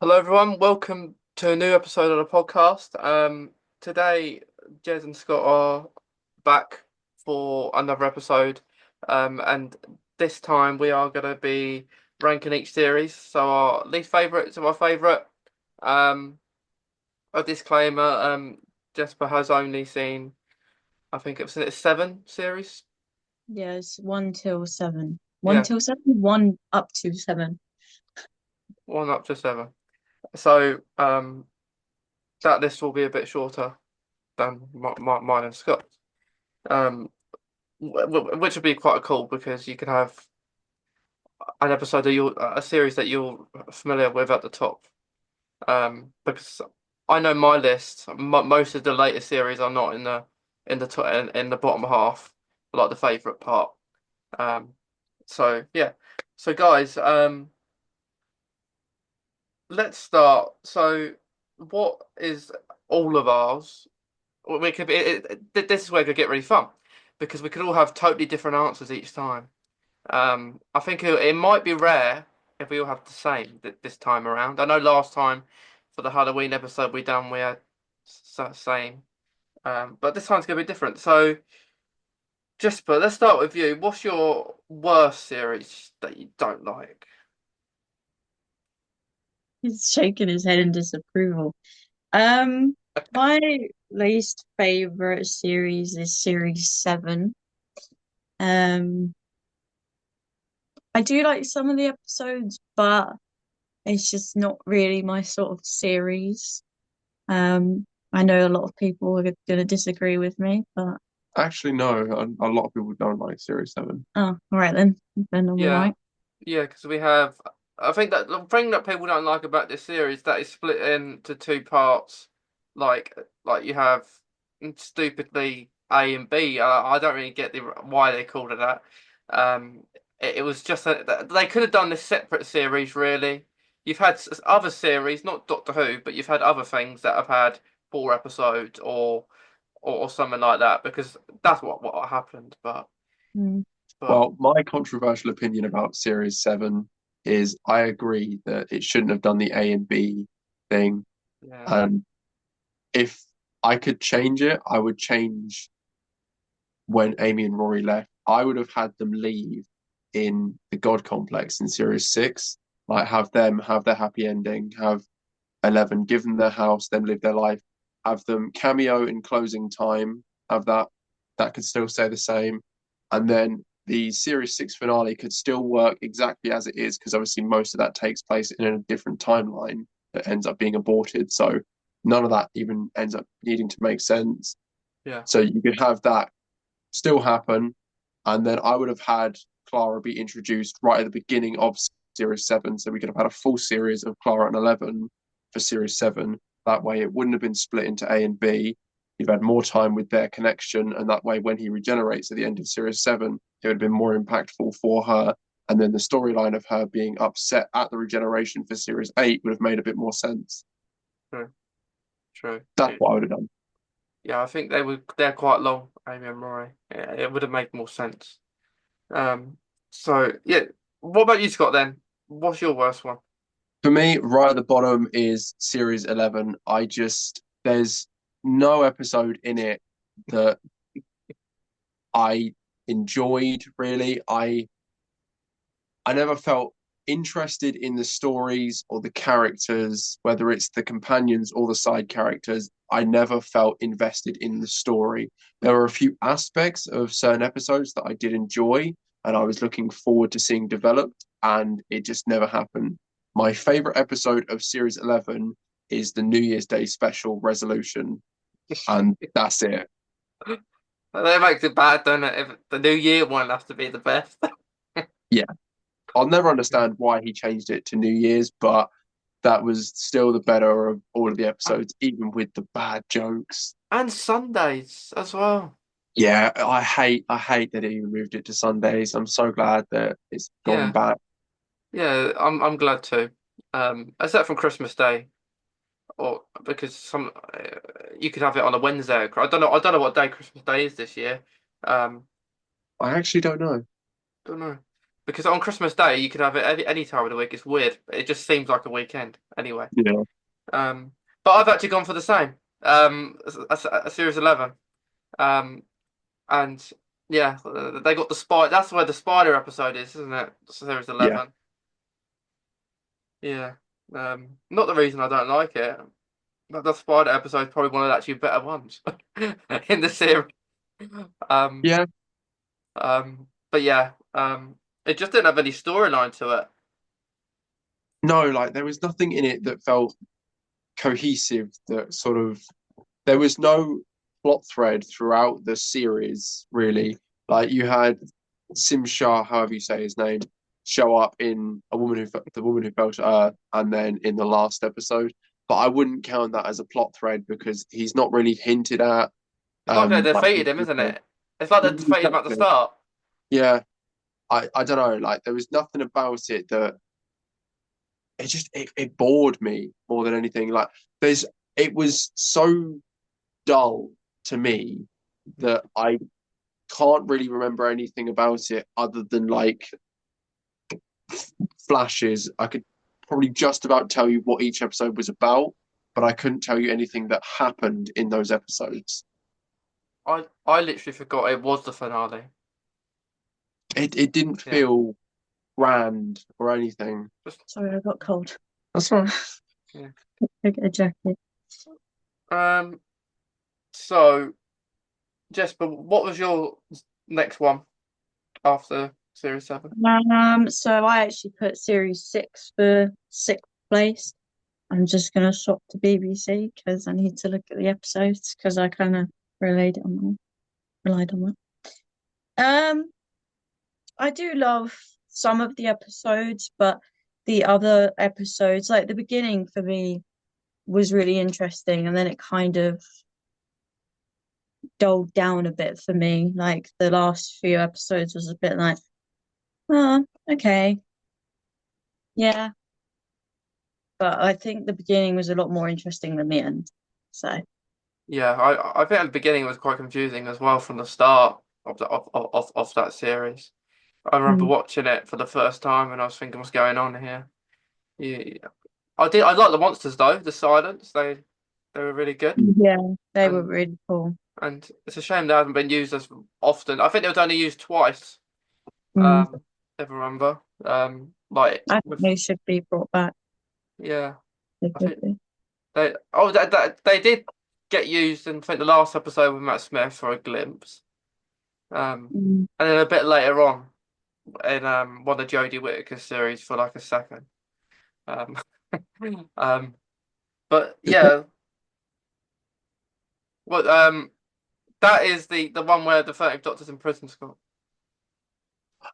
Hello, everyone. Welcome to a new episode of the podcast. Today, Jez and Scott are back for another episode, and this time we are going to be ranking each series. So our least favourite to our favourite. Um, a disclaimer: Jesper has only seen, I think it's seven series. Yes, one till seven. One Yeah, till seven? One up to seven. one up to seven. So that list will be a bit shorter than mine and Scott's. Um, which would be quite cool because you could have an episode that you a series that you're familiar with at the top. Because I know my list, most of the later series are not in the top in the bottom half, like the favorite part. Um, so yeah, so guys, let's start. So, what is all of ours? We could this is where it could get really fun because we could all have totally different answers each time. I think it might be rare if we all have the same this time around. I know last time for the Halloween episode we had same, but this time's gonna be different. So, Jesper, let's start with you. What's your worst series that you don't like? He's shaking his head in disapproval. Um, my least favorite series is series seven. Um, I do like some of the episodes, but it's just not really my sort of series. I know a lot of people are going to disagree with me, but Actually, no, a lot of people don't like Series 7. oh, all right then I'm all Yeah, right. yeah, because we have. I think that the thing that people don't like about this series that is split into two parts, like you have stupidly A and B. I don't really get why they called it that. It was just they could have done this separate series. Really, you've had other series, not Doctor Who, but you've had other things that have had four episodes or something like that because that's what happened. Mm. But Well, my controversial opinion about Series 7 is I agree that it shouldn't have done the A and B thing. yeah. And if I could change it, I would change when Amy and Rory left. I would have had them leave in the God Complex in Series 6, like have them have their happy ending, have 11 give them their house, them live their life, have them cameo in closing time, have that could still stay the same. And then the Series 6 finale could still work exactly as it is, because obviously most of that takes place in a different timeline that ends up being aborted. So none of that even ends up needing to make sense. Yeah. So you could have that still happen. And then I would have had Clara be introduced right at the beginning of Series 7. So we could have had a full series of Clara and 11 for Series 7. That way it wouldn't have been split into A and B. You've had more time with their connection. And that way, when he regenerates at the end of Series 7, it would have been more impactful for her. And then the storyline of her being upset at the regeneration for Series 8 would have made a bit more sense. True. True. That's what I would have done. Yeah, I think they're quite long, Amy and Rory. Yeah, it would have made more sense. So yeah, what about you, Scott, then? What's your worst one? For me, right at the bottom is Series 11. There's no episode in it that I enjoyed really. I never felt interested in the stories or the characters, whether it's the companions or the side characters. I never felt invested in the story. There were a few aspects of certain episodes that I did enjoy and I was looking forward to seeing developed, and it just never happened. My favorite episode of Series 11 is the New Year's Day special resolution, and that's it. That makes it bad, don't it? If the New Year one has to be the best. Yeah, I'll never understand why he changed it to New Year's, but that was still the better of all of the And, episodes, even with the bad jokes. and Sundays as well. Yeah, I hate that he moved it to Sundays. I'm so glad that it's gone Yeah, back. yeah, I'm glad too. Except from Christmas Day, or because you could have it on a Wednesday. I don't know what day Christmas Day is this year. Um, I actually don't know. don't know. because on Christmas Day you could have it any time of the week. It's weird. It just seems like a weekend anyway. Yeah. Um, but I've actually gone for the same. A series 11. Um, and yeah, they got the spider. That's where the spider episode is, isn't it? Series Yeah. 11. Yeah. Not the reason I don't like it. But the spider episode is probably one of the actually better ones in the series. Um, Yeah. but yeah, it just didn't have any storyline to it. No, like there was nothing in it that felt cohesive, that sort of there was no plot thread throughout the series, really. Like you had Simshar, however you say his name, show up in the woman who fell to Earth, and then in the last episode. But I wouldn't count that as a plot thread because he's not really hinted at. It's like they Like defeated him, isn't it? It's like they defeated him at the exactly. start. Yeah, I don't know. Like there was nothing about it that it bored me more than anything. Like there's it was so dull to me that I can't really remember anything about it other than like flashes. I could probably just about tell you what each episode was about, but I couldn't tell you anything that happened in those episodes. I literally forgot it was the finale. It didn't Yeah. feel grand or anything. Just Sorry, I got cold. That's right. yeah. I get a jacket. Um. So, Jesper, what was your next one after Series 7? So I actually put series 6 for sixth place. I'm just gonna swap to BBC because I need to look at the episodes because I kind of relied on that. I do love some of the episodes, but the other episodes, like the beginning for me, was really interesting, and then it kind of dulled down a bit for me. Like the last few episodes was a bit like, oh, okay, yeah. But I think the beginning was a lot more interesting than the end. So, Yeah, I think at the beginning it was quite confusing as well from the start of that series. I remember mm, watching it for the first time and I was thinking, what's going on here? Yeah, I like the monsters though. The silence, they were really good, yeah, they were and really cool. it's a shame they haven't been used as often. I think they were only used twice. Mm, If I remember. Like I think with they should be brought back. yeah, They I could think be. they did get used in I think the last episode with Matt Smith for a glimpse. Mm. And then a bit later on in one of Jodie Whittaker's series for like a second. Um, um, but yeah, well, that is the one where the 13th Doctor's in prison, Scott.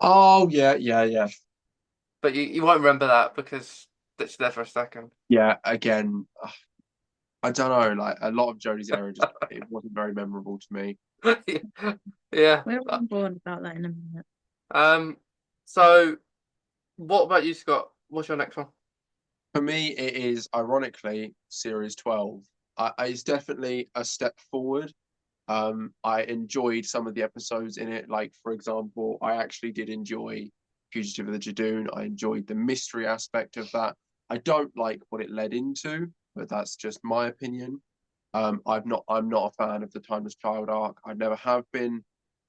Oh yeah, yeah, yeah. But you won't remember that because it's there for a second. Yeah, again, I don't know. Like a lot of Jodie's era, just it wasn't very memorable to me. Yeah. We're on board about that in a minute. Um. So, what about you, Scott? What's your next one? For me, it is ironically Series 12. It's definitely a step forward. I enjoyed some of the episodes in it. Like, for example, I actually did enjoy Fugitive of the Jadoon. I enjoyed the mystery aspect of that. I don't like what it led into, but that's just my opinion. I'm not a fan of the Timeless Child arc. I never have been.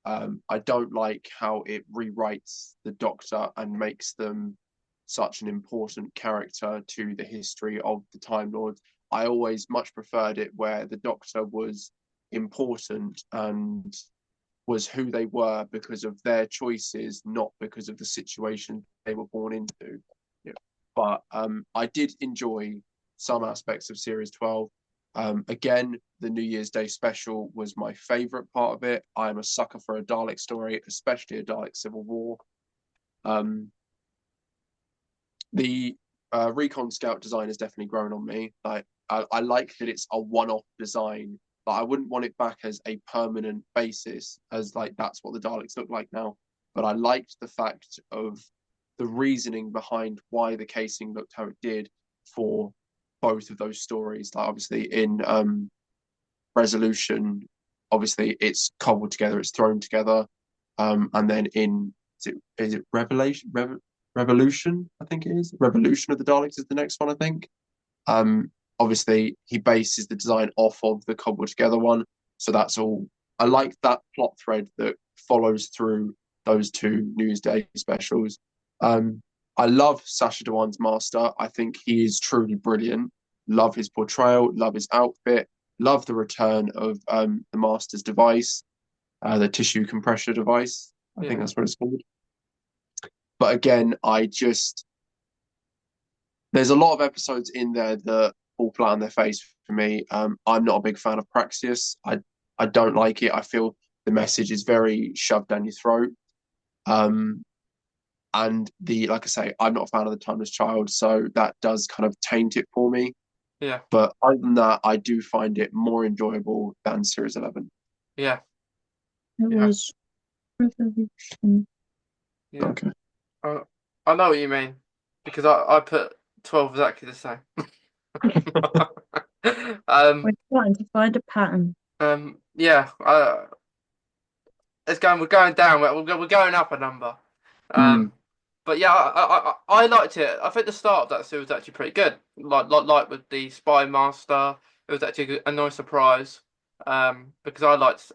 I don't like how it rewrites the Doctor and makes them such an important character to the history of the Time Lords. I always much preferred it where the Doctor was important and was who they were because of their choices, not because of the situation they were born into. Yeah. But I did enjoy some aspects of Series 12. Again, the New Year's Day special was my favorite part of it. I'm a sucker for a Dalek story, especially a Dalek Civil War. Um, the Recon Scout design has definitely grown on me. Like I like that it's a one-off design, but I wouldn't want it back as a permanent basis, as like that's what the Daleks look like now. But I liked the fact of the reasoning behind why the casing looked how it did for both of those stories. Like obviously in Resolution, obviously it's cobbled together, it's thrown together, and then in is it Revolution? I think it is. Revolution of the Daleks is the next one, I think. Obviously he bases the design off of the cobbled together one, so that's all. I like that plot thread that follows through those two Newsday specials. I love Sacha Dhawan's Master. I think he is truly brilliant. Love his portrayal, love his outfit, love the return of the Master's device, the tissue compressor device. I think Yeah. that's what it's called. But again, there's a lot of episodes in there that fall flat on their face for me. I'm not a big fan of Praxeus. I don't like it. I feel the message is very shoved down your throat. And like I say, I'm not a fan of the Timeless Child, so that does kind of taint it for me. Yeah. But other than that, I do find it more enjoyable than Series 11. Yeah. It Yeah. was Revolution. Yeah. Okay. I know what you mean because I put 12 exactly the same. We're trying to find a pattern. Yeah. We're going down. We're going up a number. Mm. But yeah, I liked it. I think the start of that series was actually pretty good. Like with the Spy Master, it was actually a nice surprise. Because I liked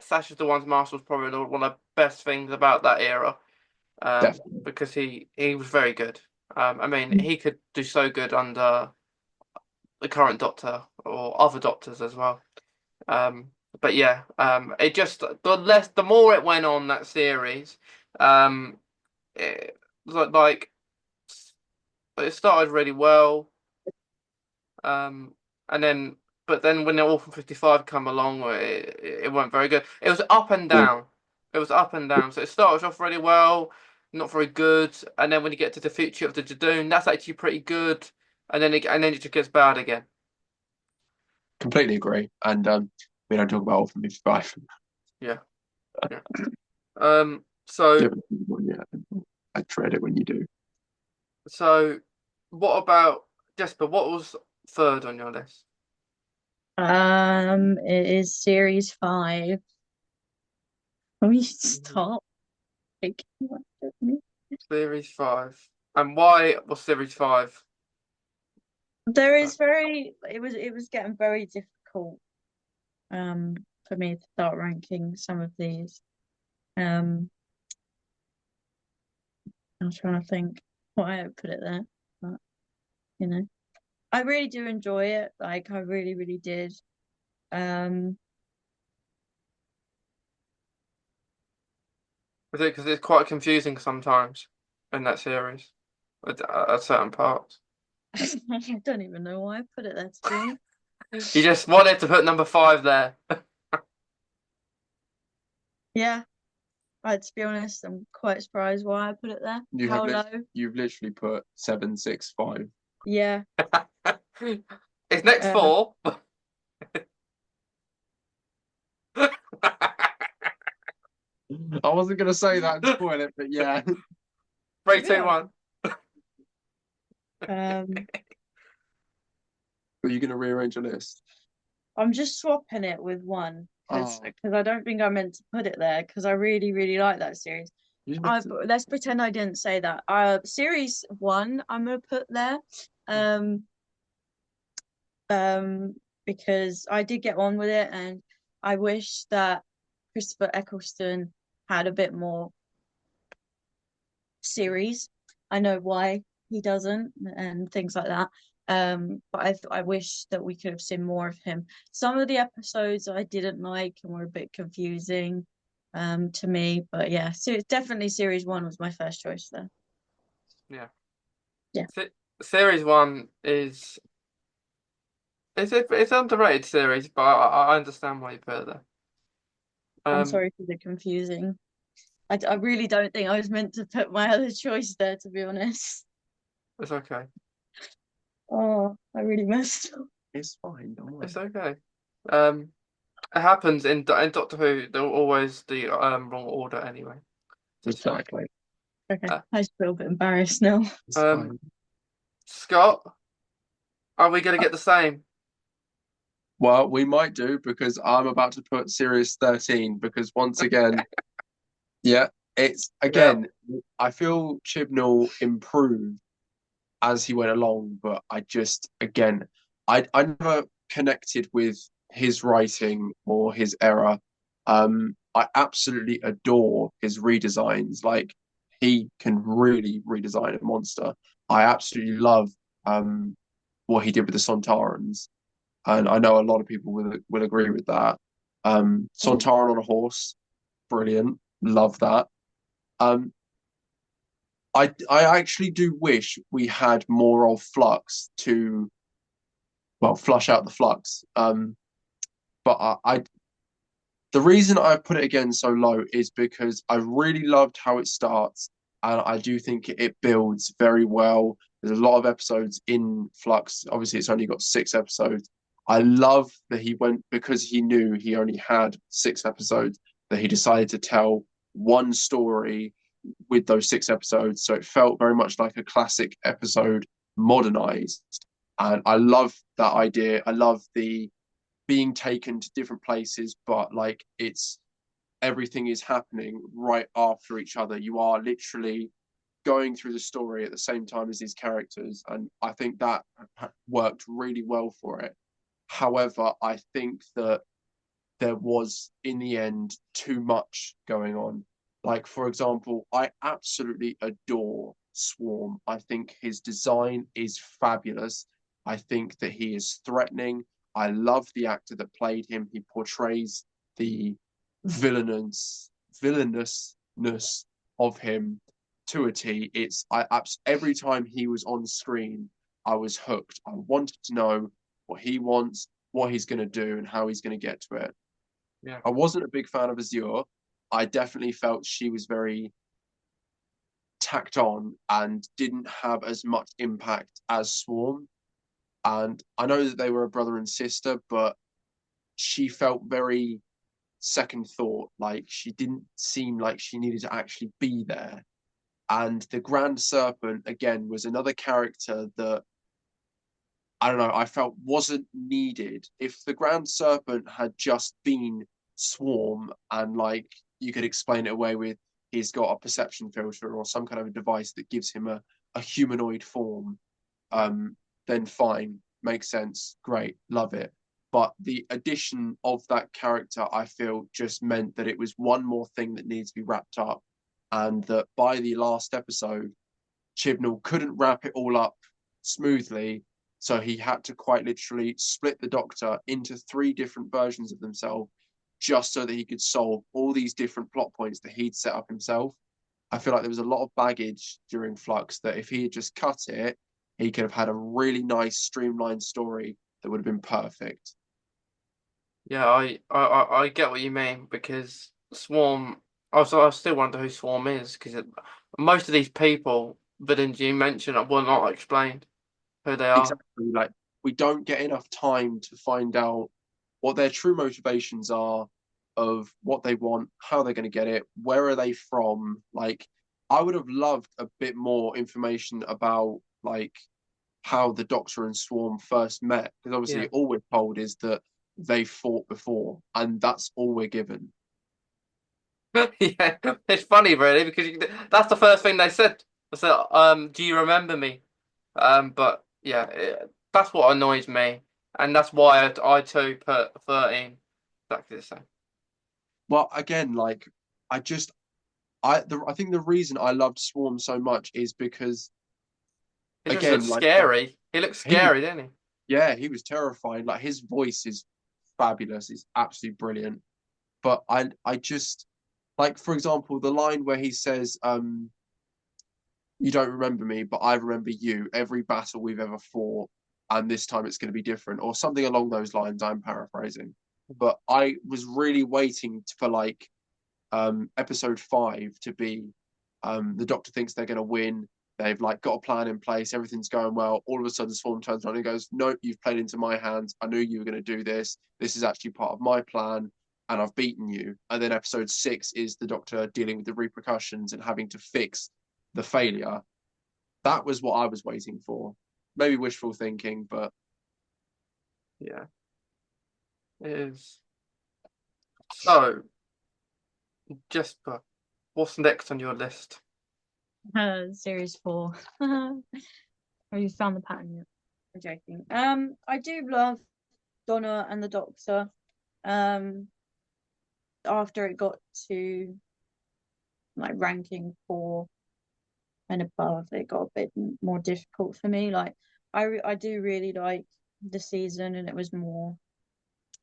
Sacha Dhawan's Master was probably one of the best things about that era. Definitely. Because he was very good. I mean, he could do so good under the current Doctor or other Doctors as well. But yeah, it just the more it went on that series, it like it started really well, and then but then when the Orphan 55 come along, it weren't very good. It was up and Yeah. down. It was up and down. So it started off really well, not very good, and then when you get to the Future of the Jadoon, that's actually pretty good, and then it just gets bad again. Completely agree. And we don't talk about Orphan 55. Yeah, yeah. So I dread it when you do. so what about Jesper? What was third on your list? It is series 5. Can we stop? Like, Series 5. And why was Series 5? there is it was getting very difficult for me to start ranking some of these. I'm trying to think why I put it there. But, I really do enjoy it. Like I really, really did. Um Is it because it's quite confusing sometimes in that series at certain parts? I don't even know why I put it there, to be honest. You just wanted to put number 5 there. Yeah, to be honest, I'm quite surprised why I put it there. How low? You've literally put 7, 6, 5. Yeah. It's next 4. I wasn't going to say that and spoil it, but yeah. 3, 2, 1. Are you going to rearrange your list? I'm just swapping it with one because Oh. I don't think I meant to put it there because I really, really like that series. Let's pretend I didn't say that. Series 1, I'm gonna put there. Because I did get on with it, and I wish that Christopher Eccleston had a bit more series. I know why he doesn't, and things like that. But I wish that we could have seen more of him. Some of the episodes I didn't like and were a bit confusing, to me. But yeah, so definitely series 1 was my first choice there. Yeah. Yeah. Series 1 is it's an underrated series, but I understand why you put it there. I'm sorry for the confusing. I really don't think I was meant to put my other choice there, to be honest. It's okay. Oh, I really messed up. It's fine, don't worry. It's okay. It happens in Doctor Who. They're always the wrong order anyway. Exactly. Okay, I just feel a bit embarrassed now. It's fine. Scott, are we going to get the same? Well, we might do because I'm about to put Series 13 because once again, yeah, It's Yeah, again, I feel Chibnall improved as he went along, but I just again, I never connected with his writing or his era. I absolutely adore his redesigns. Like he can really redesign a monster. I absolutely love what he did with the Sontarans, and I know a lot of people will agree with that. Sontaran on a horse, brilliant, love that. Um, I actually do wish we had more of Flux to well flush out the Flux. But the reason I put it again so low is because I really loved how it starts, and I do think it builds very well. There's a lot of episodes in Flux. Obviously, it's only got 6 episodes. I love that he went because he knew he only had 6 episodes, that he decided to tell one story with those 6 episodes. So it felt very much like a classic episode modernized. And I love that idea. I love the being taken to different places, but like it's everything is happening right after each other. You are literally going through the story at the same time as these characters, and I think that worked really well for it. However, I think that there was in the end too much going on. Like, for example, I absolutely adore Swarm. I think his design is fabulous. I think that he is threatening. I love the actor that played him. He portrays the villainousness of him to a T. Every time he was on screen, I was hooked. I wanted to know what he wants, what he's going to do, and how he's going to get to it. yeah, I wasn't a big fan of Azure. I definitely felt she was very tacked on and didn't have as much impact as Swarm. And I know that they were a brother and sister, but she felt very second thought. Like she didn't seem like she needed to actually be there. And the Grand Serpent, again, was another character that I don't know, I felt wasn't needed. If the Grand Serpent had just been Swarm and like you could explain it away with he's got a perception filter or some kind of a device that gives him a humanoid form, um, then fine, makes sense, great, love it. But the addition of that character, I feel, just meant that it was one more thing that needs to be wrapped up. And that by the last episode, Chibnall couldn't wrap it all up smoothly, so he had to quite literally split the Doctor into 3 different versions of themselves just so that he could solve all these different plot points that he'd set up himself. I feel like there was a lot of baggage during Flux that if he had just cut it, he could have had a really nice streamlined story that would have been perfect. yeah. I get what you mean because Swarm. Also, I still wonder who Swarm is because most of these people, villains you mentioned, were not explained who they are. Exactly. Like we don't get enough time to find out what their true motivations are, of what they want, how they're going to get it, where are they from. Like I would have loved a bit more information about like how the Doctor and Swarm first met, because Yeah. obviously all we're told is that they fought before, and that's all we're given. Yeah, it's funny really because that's the first thing they said. I said, do you remember me?" But yeah, that's what annoys me, and that's why I too put 13 exactly the same. Well, again, like I just I think the reason I loved Swarm so much is because He just looks again, like scary. He looks he was scary, didn't he? yeah, he was terrifying. Like his voice is fabulous. It's absolutely brilliant. But I just like, for example, the line where he says, "You don't remember me, but I remember you. Every battle we've ever fought, and this time it's going to be different," or something along those lines. I'm paraphrasing, but I was really waiting for like episode 5 to be the Doctor thinks they're going to win. They've like got a plan in place. Everything's going well. All of a sudden, Swarm turns around and goes, "No, you've played into my hands. I knew you were going to do this. This is actually part of my plan, and I've beaten you." And then episode 6 is the Doctor dealing with the repercussions and having to fix the failure. That was what I was waiting for. Maybe wishful thinking, but Yeah, it is. So, Jesper. What's next on your list? Series 4. Have you found the pattern yet? I'm joking. I do love Donna and the Doctor. After it got to like ranking 4 and above, it got a bit more difficult for me. Like I do really like the season, and it was more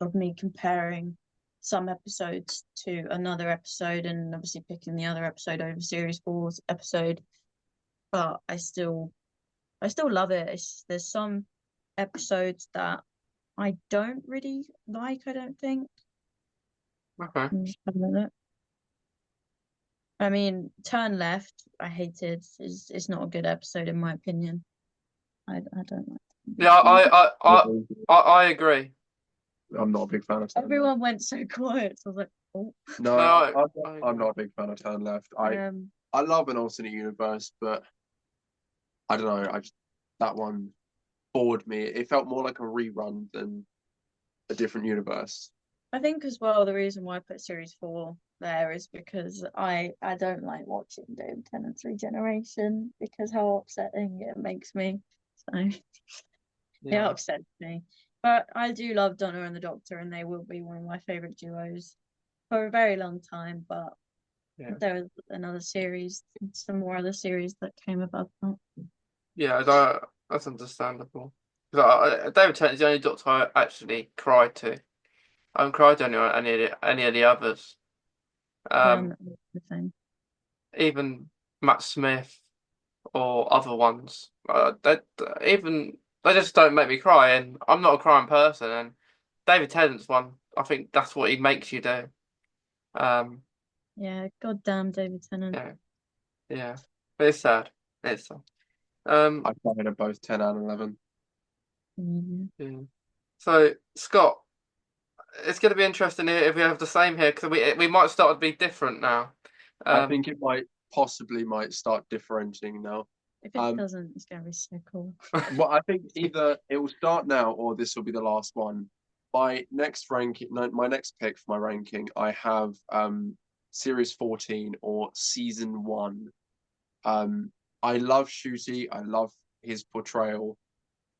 of me comparing some episodes to another episode, and obviously picking the other episode over series 4's episode. But I still love it. There's some episodes that I don't really like, I don't think. Okay. I'm just having a look. I mean, Turn Left, I hated. It's not a good episode in my opinion. I don't like it. Yeah, I agree. I'm not a big fan of Turn Left. Everyone went so quiet, so I was like, oh. No, No, I'm not a big fan of Turn Left. Um, I love an alternate universe, but I don't know. That one bored me. It felt more like a rerun than a different universe. I think as well the reason why I put series 4 there is because I don't like watching David Tennant's regeneration because how upsetting it makes me. So it yeah, upsets me. But I do love Donna and the Doctor, and they will be one of my favorite duos for a very long time. But yeah, there was another series, some more other series that came above that. yeah. That's understandable. David Tennant's the only Doctor I actually cried to. I haven't cried to any of the others. The same. Even Matt Smith or other ones. They just don't make me cry, and I'm not a crying person. And David Tennant's one, I think that's what he makes you do. Yeah, goddamn David Tennant. Yeah, yeah. It's sad. It's sad. Um, I cried at both 10 and 11. yeah. So Scott, it's going to be interesting if we have the same here because we might start to be different now. I think it might start differentiating now. If it doesn't, it's going to be so cool. Well, I think either it will start now or this will be the last one. My next pick for my ranking, I have series 14 or season 1. I love Shooty. I love his portrayal.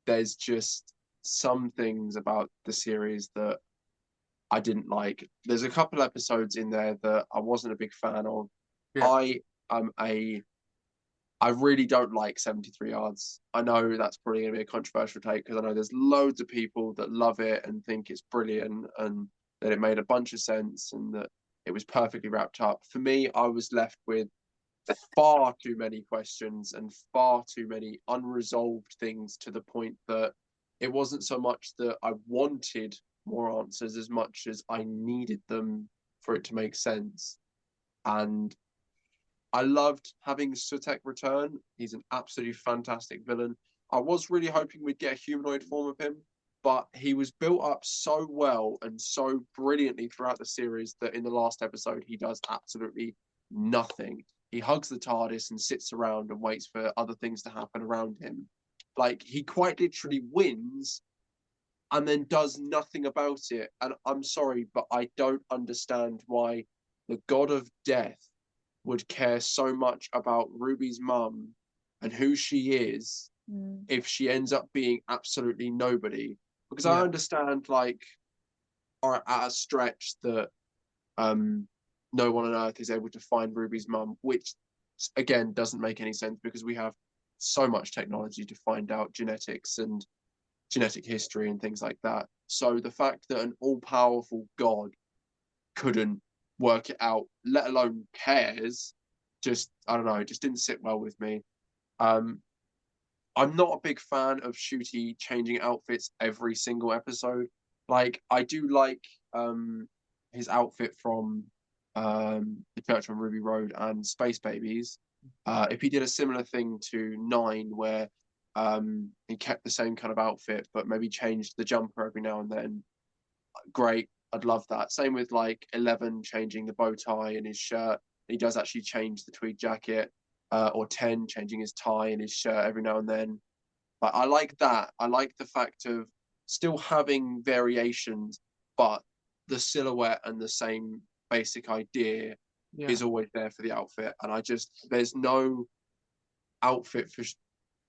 There's just some things about the series that I didn't like. There's a couple episodes in there that I wasn't a big fan of. Yeah. I really don't like 73 Yards. I know that's probably going to be a controversial take because I know there's loads of people that love it and think it's brilliant and that it made a bunch of sense and that it was perfectly wrapped up. For me, I was left with far too many questions and far too many unresolved things to the point that it wasn't so much that I wanted more answers as much as I needed them for it to make sense. And I loved having Sutek return. He's an absolutely fantastic villain. I was really hoping we'd get a humanoid form of him, but he was built up so well and so brilliantly throughout the series that in the last episode, he does absolutely nothing. He hugs the TARDIS and sits around and waits for other things to happen around him. Like, he quite literally wins and then does nothing about it. And I'm sorry, but I don't understand why the god of death would care so much about Ruby's mum and who she is if she ends up being absolutely nobody. Because I understand, like, at a stretch that no one on Earth is able to find Ruby's mum, which again doesn't make any sense because we have so much technology to find out genetics and genetic history and things like that. So the fact that an all-powerful god couldn't work it out, let alone cares, just I don't know, it just didn't sit well with me. I'm not a big fan of Shooty changing outfits every single episode. Like I do like his outfit from the Church on Ruby Road and Space Babies. If he did a similar thing to 9 where he kept the same kind of outfit but maybe changed the jumper every now and then, great. I'd love that. Same with like 11 changing the bow tie and his shirt. He does actually change the tweed jacket, or 10 changing his tie and his shirt every now and then. But I like that. I like the fact of still having variations, but the silhouette and the same basic idea Yeah. is always there for the outfit, and there's no outfit for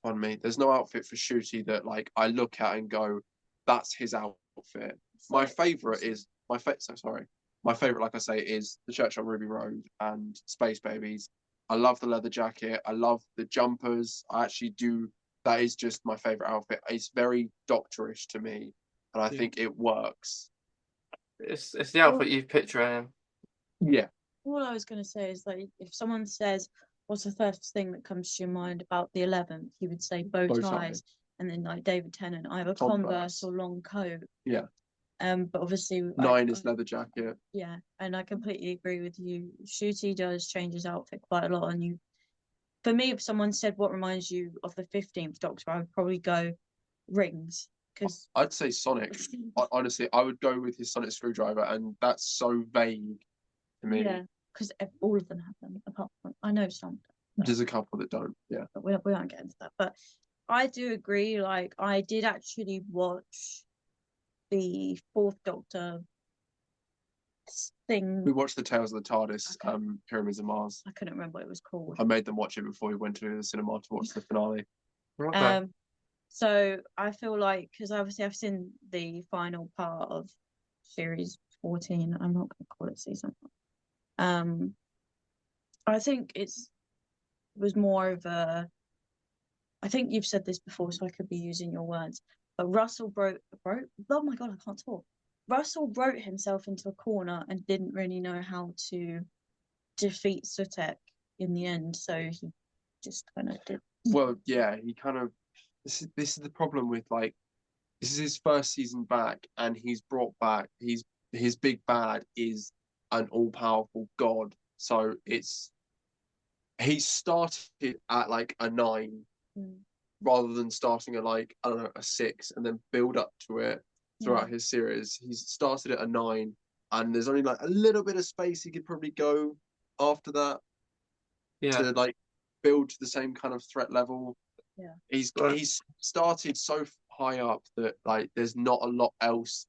pardon me, there's no outfit for Shooty that like I look at and go, that's his outfit. My favorite is my favorite, like I say, is the Church on Ruby Road and Space Babies. I love the leather jacket. I love the jumpers. I actually do. That is just my favorite outfit. It's very doctorish to me, and I Yeah. think it works. It's the outfit you picture him. Yeah. All I was going to say is like, if someone says, "What's the first thing that comes to your mind about the 11th?" You would say bow Bow ties, tie. and then like David Tennant, either Converse. Converse or long coat. Yeah. But obviously, 9 is leather jacket. yeah, and I completely agree with you. Shooty does change his outfit quite a lot, and you, for me, if someone said what reminds you of the 15th Doctor, I would probably go rings, because I'd say Sonic. Honestly, I would go with his Sonic screwdriver, and that's so vague to me. yeah, because all of them have them. Apart from I know some, There's a couple that don't. Yeah. but we won't get into that. But I do agree. Like, I did actually watch the Fourth Doctor thing. We watched the Tales of the TARDIS, Okay. Pyramids of Mars. I couldn't remember what it was called. I made them watch it before we went to the cinema to watch the finale. Okay. So I feel like, because obviously I've seen the final part of series 14. I'm not going to call it season. I think it was more of a. I think you've said this before, so I could be using your words. But Russell wrote. Oh my God, I can't talk. Russell wrote himself into a corner and didn't really know how to defeat Sutek in the end, so he just kind of did. Well, yeah, he kind of. This is the problem with like. This is his first season back, and he's brought back. His big bad is an all powerful god. So he started at like a 9 rather than starting at like, I don't know, a 6 and then build up to it throughout his series. He's started at a 9, and there's only like a little bit of space he could probably go after that to like build to the same kind of threat level. Yeah. He's started so high up that like there's not a lot else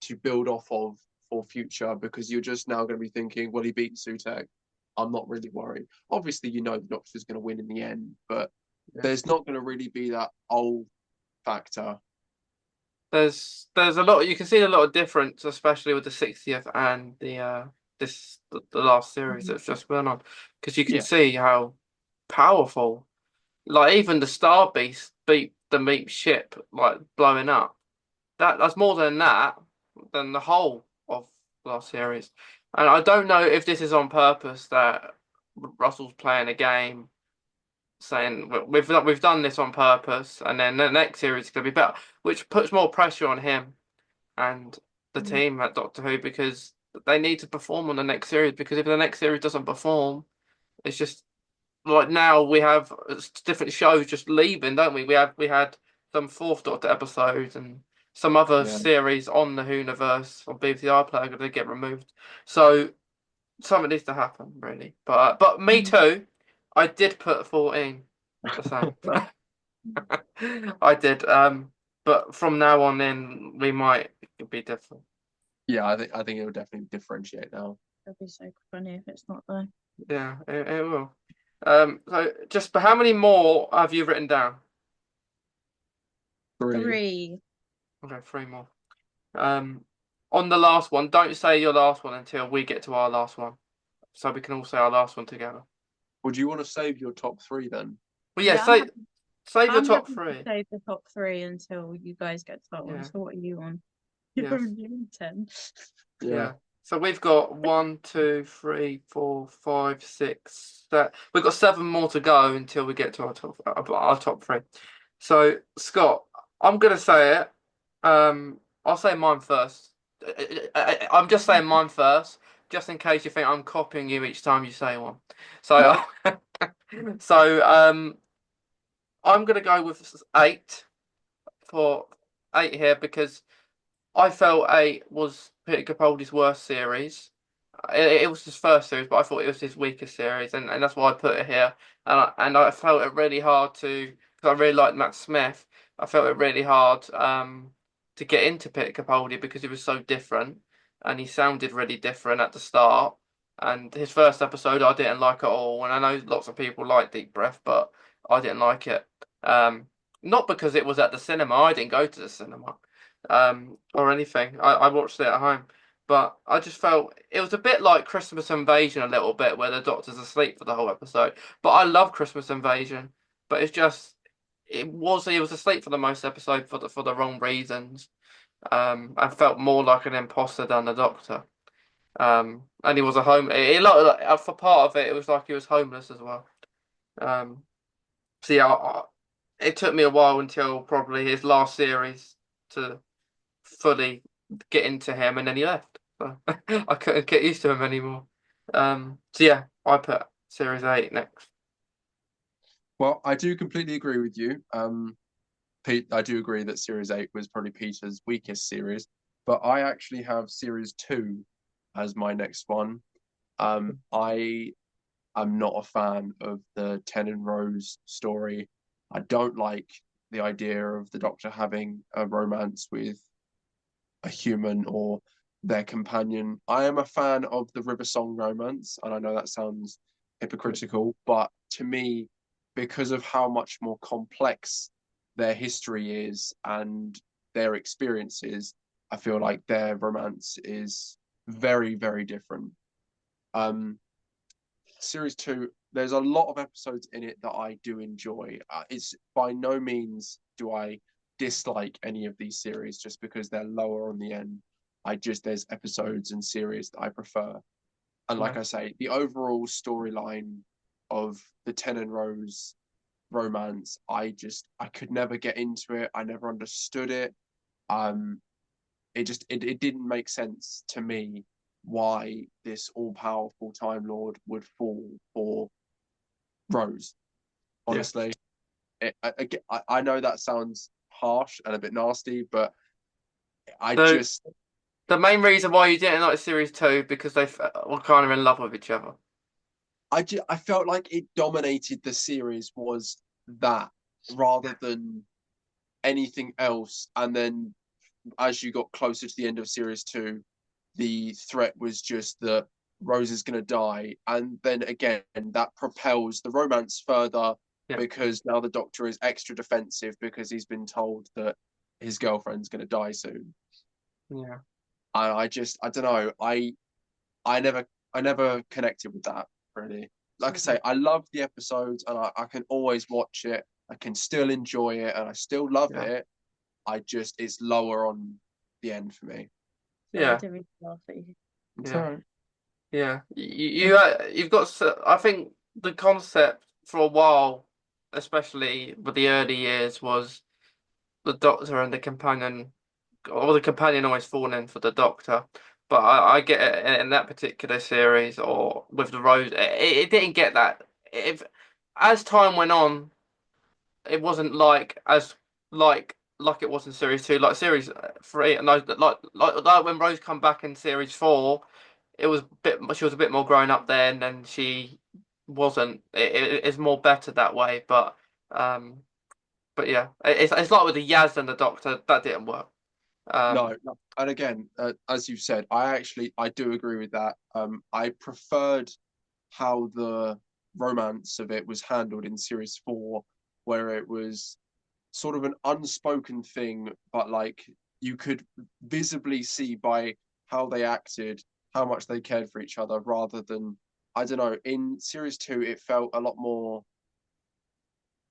to build off of for future, because you're just now going to be thinking, well, he beat Sutek. I'm not really worried. Obviously, you know the Doctor's going to win in the end, but there's not going to really be that old factor. There's a lot, you can see a lot of difference, especially with the 60th and the last series that's just went on, because you can see how powerful, like even the Star Beast beat the Meep ship like blowing up. That's more than the whole of last series. And I don't know if this is on purpose, that Russell's playing a game saying we've done this on purpose, and then the next series is going to be better, which puts more pressure on him and the team at Doctor Who, because they need to perform on the next series. Because if the next series doesn't perform, it's just like now we have different shows just leaving, don't we? We had some Fourth Doctor episodes and some other series on the Whoniverse on BBC iPlayer going to get removed. So something needs to happen, really. But me too. I did put 14 the same. I did. But from now on in, we might be different. Yeah, I think it will definitely differentiate now. It'd be so funny if it's not there. Yeah, it will. So just, but how many more have you written down? 3. Okay, 3 more. On the last one, don't say your last one until we get to our last one, so we can all say our last one together. Would you want to save your top 3 then? Well, yeah, save your top 3. Save the top 3 until you guys get to that one. So what are you on? You're only on 10. Yeah. So we've got 1, 2, 3, 4, 5, 6, 7. We've got 7 more to go until we get to our top 3. So Scott, I'm gonna say it. I'll say mine first. I'm just saying mine first, just in case you think I'm copying you each time you say one. So, I'm gonna go with 8 for 8 here, because I felt 8 was Peter Capaldi's worst series. It was his first series, but I thought it was his weakest series, and that's why I put it here. And I felt it really hard because I really liked Matt Smith. I felt it really hard to get into Peter Capaldi, because he was so different, and he sounded really different at the start. And his first episode I didn't like at all, and I know lots of people like Deep Breath, but I didn't like it. Um, Not because it was at the cinema. I didn't go to the cinema, or anything. I watched it at home, but I just felt it was a bit like Christmas Invasion a little bit, where the Doctor's asleep for the whole episode. But I love Christmas Invasion, but it's just he was asleep for the most episode for the wrong reasons. And felt more like an imposter than the Doctor. And he was a home. For part of it, it was like he was homeless as well. Um, so yeah, it took me a while until probably his last series to fully get into him, and then he left. So I couldn't get used to him anymore. So yeah, I put series 8 next. Well, I do completely agree with you. Pete, I do agree that Series 8 was probably Peter's weakest series, but I actually have Series 2 as my next one. I am not a fan of the Ten and Rose story. I don't like the idea of the Doctor having a romance with a human or their companion. I am a fan of the River Song romance, and I know that sounds hypocritical, but to me, because of how much more complex their history is and their experiences, I feel like their romance is very, very different. Um, Series 2, there's a lot of episodes in it that I do enjoy. It's by no means do I dislike any of these series just because they're lower on the end. There's episodes and series that I prefer. And like Yeah, I say, the overall storyline of the Ten and Rose romance, I could never get into it. I never understood it. Um, it didn't make sense to me why this all-powerful Time Lord would fall for Rose. yeah. Honestly, I know that sounds harsh and a bit nasty, but I So just the main reason why you didn't like series 2 because they were kind of in love with each other. I felt like it dominated the series was that rather than anything else. And then as you got closer to the end of series 2, the threat was just that Rose is going to die. And then again, that propels the romance further Yeah, because now the Doctor is extra defensive because he's been told that his girlfriend's going to die soon. yeah, I don't know. I never, I never connected with that really. Like I say, I love the episodes and I can always watch it. I can still enjoy it and I still love yeah, it. It's lower on the end for me. Sorry, I yeah, didn't mean to laugh at you. It's all yeah. right. Yeah, you've got. I think the concept for a while, especially with the early years, was the Doctor and the companion, or the companion always falling for the Doctor. But I get it in that particular series, or with the Rose, it didn't get that. If as time went on, it wasn't like it was in series 2, like series 3, and like when Rose come back in series 4, she was a bit more grown up then, and she wasn't. It's more better that way, um, but yeah, it's like with the Yaz and the Doctor that didn't work. No, Um, no. And again, as you said, I do agree with that. I preferred how the romance of it was handled in series 4, where it was sort of an unspoken thing, but like you could visibly see by how they acted how much they cared for each other, rather than I don't know. In series 2, it felt a lot more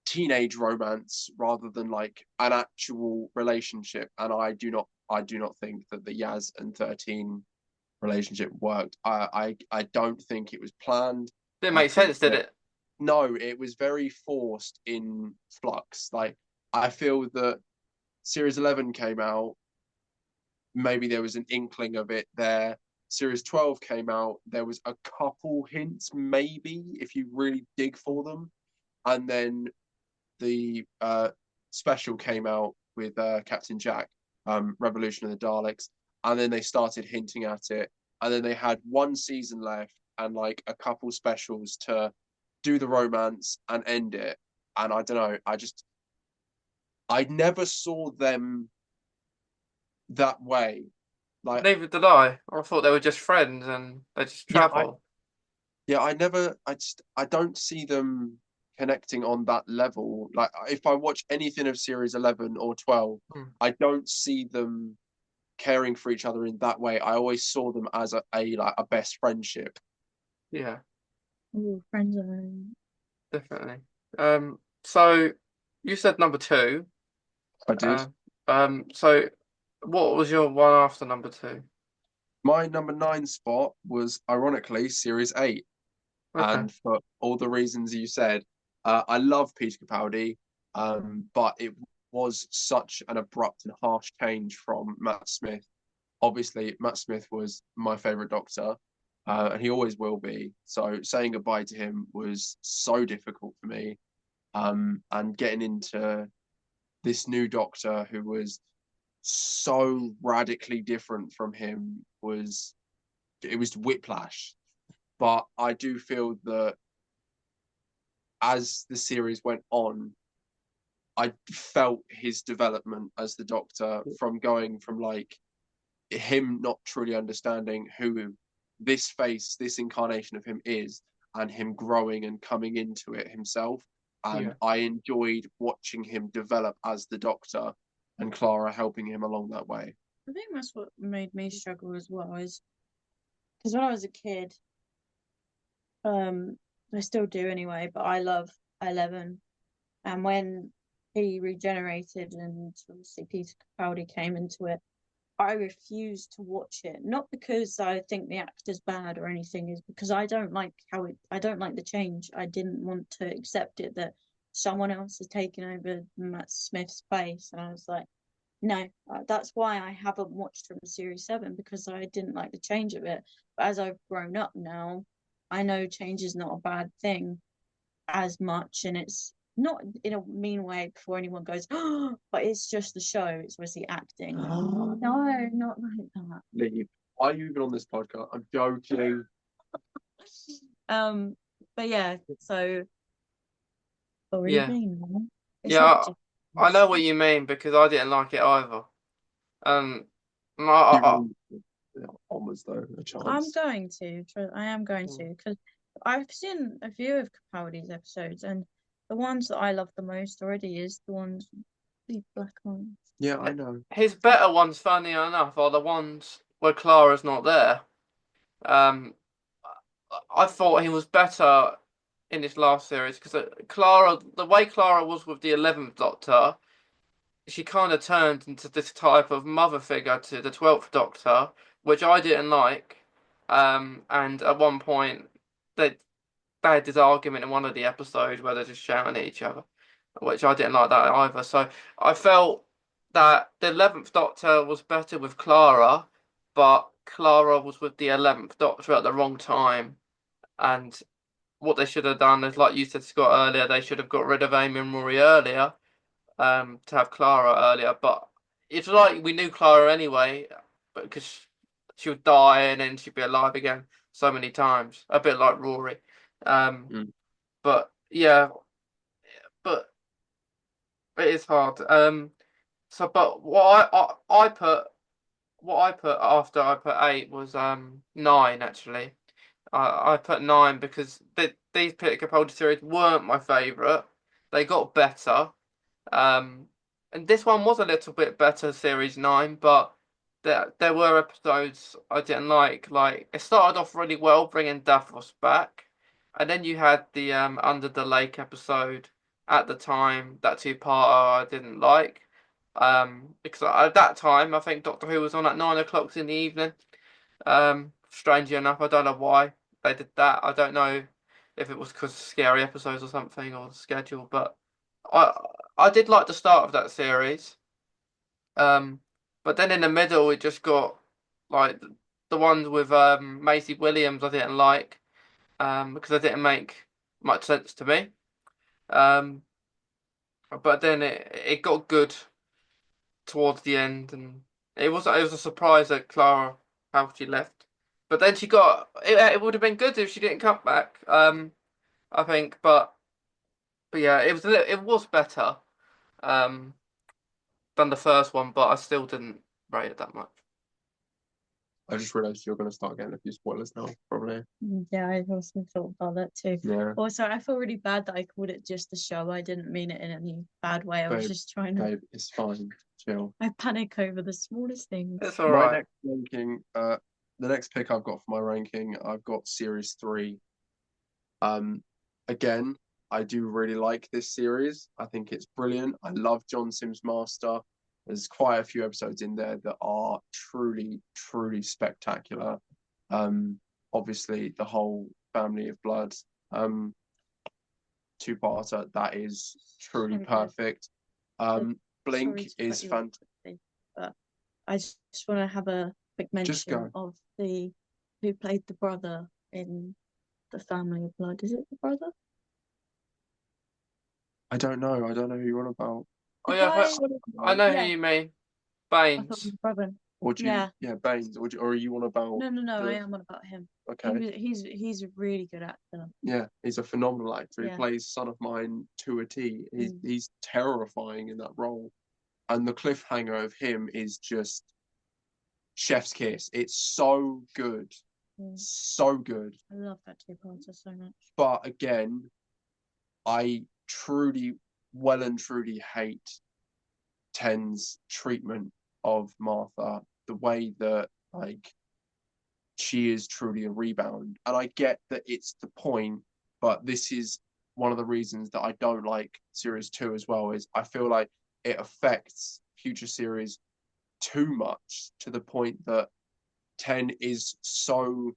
teenage romance rather than like an actual relationship. And I do not think that the Yaz and 13 relationship worked. I don't think it was planned. didn't I make think sense, did that it? no, it was very forced in flux. Like I feel that series 11 came out, maybe there was an inkling of it there. Series 12 came out, there was a couple hints, maybe if you really dig for them. And then the special came out with Captain Jack, Revolution of the Daleks, and then they started hinting at it, and then they had one season left and like a couple specials to do the romance and end it. And I don't know, I never saw them that way. Like, Neither did I. I thought they were just friends and they just yeah, travel. Yeah, I don't see them connecting on that level. Like if I watch anything of series 11 or 12, Hmm. I don't see them caring for each other in that way. I always saw them as a like a best friendship. Yeah, Ooh, friends are definitely. So you said number two. I did. Uh, so what was your one after number two? My number 9 spot was ironically series 8. Okay. And for all the reasons you said, I love Peter Capaldi, but it was such an abrupt and harsh change from Matt Smith. Obviously, Matt Smith was my favorite Doctor, and he always will be. So saying goodbye to him was so difficult for me. And getting into this new Doctor who was so radically different from him was it was whiplash. But I do feel that as the series went on, I felt his development as the Doctor from going from like him not truly understanding who this face, this incarnation of him is, and him growing and coming into it himself. And Yeah. I enjoyed watching him develop as the Doctor and Clara helping him along that way. I think that's what made me struggle as well, is because when I was a kid, um, I still do anyway, but I love 11. And when he regenerated and obviously Peter Capaldi came into it, I refused to watch it. Not because I think the actor's bad or anything, is because I don't like the change. I didn't want to accept it that someone else has taken over Matt Smith's place. And I was like, no, that's why I haven't watched from Series 7, because I didn't like the change of it. But as I've grown up now, I know change is not a bad thing as much, and it's not in a mean way before anyone goes, oh, but it's just the show. It's obviously acting. Oh, no, not like that. Leave. Why are you even on this podcast? I'm joking. Um, but yeah, so already Yeah. been. It's not Yeah. just I know what you mean because I didn't like it either. Um, I, You I, will onwards though, a I'm chance. going to. I am going I, to, because I've seen a few of Capaldi's episodes, and the ones that I love the most already is the ones with the black ones. Yeah, I know. his better ones, funny enough, are the ones where Clara's not there. Um, I thought he was better in his last series because Clara, the way Clara was with the 11th Doctor, she kind of turned into this type of mother figure to the 12th Doctor, which I didn't like. And at one point, they, they had this argument in one of the episodes where they're just shouting at each other, which I didn't like that either. So I felt that the 11th Doctor was better with Clara, but Clara was with the 11th Doctor at the wrong time. And what they should have done is, like you said, Scott, earlier, they should have got rid of Amy and Rory earlier, to have Clara earlier. But it's like we knew Clara anyway, because she would die and then she'd be alive again so many times, a bit like Rory. Um, Mm. but yeah, but it is hard. So but what I put after I put 8 was 9 actually. I put 9 because these Peter Capaldi series weren't my favourite. They got better. Um, and this one was a little bit better, series 9, but there were episodes I didn't like. Like it started off really well, bringing Davros back, and then you had the Under the Lake episode at the time. That two-parter I didn't like. Because at that time I think Doctor Who was on at 9 o'clock in the evening. Strangely enough, I don't know why they did that. I don't know if it was because of scary episodes or something or the schedule, but I I did like the start of that series. Um, but then in the middle it just got like the ones with Maisie Williams I didn't like because they didn't make much sense to me. Um, but then it got good towards the end, and it was a surprise that Clara how she left. But then she got it would have been good if she didn't come back. I think, but yeah, it was better than the first one, but I still didn't rate it that much. I just realised you're going to start getting a few spoilers now, probably. Yeah, I also thought about that too. Yeah. Also, I feel really bad that I called it just a show. I didn't mean it in any bad way. I was Babe, just trying to. Babe, it's fine. Chill. I panic over the smallest things. It's all My right. next ranking, the next pick I've got for my ranking, I've got series 3. Again, I do really like this series. I think it's brilliant. I love John Sims Master. There's quite a few episodes in there that are truly, truly spectacular. Obviously, the whole Family of Blood, two-parter, that is truly So good. perfect. Sorry Blink to cut is you off quickly, but I just want to have a quick Just mention go. of who played the brother in the Family of Blood. Is it the brother? I don't know. I don't know who you're on about. Oh The yeah, guy. I know who Yeah, you mean. I thought it was Baines. the brother. Or do you, Yeah. Baines, or are you on about No. I the, am on about him. okay. He's a really good actor. Yeah, he's a phenomenal actor. He Yeah. plays son of mine to a T. Mm. He's terrifying in that role. And the cliffhanger of him is just chef's kiss. It's so good. Mm. So good. I love that two-parter so much. But again, I truly, well and truly hate Ten's treatment of Martha, the way that like she is truly a rebound. And I get that it's the point, but this is one of the reasons that I don't like series 2 as well, is I feel like it affects future series too much to the point that Ten is so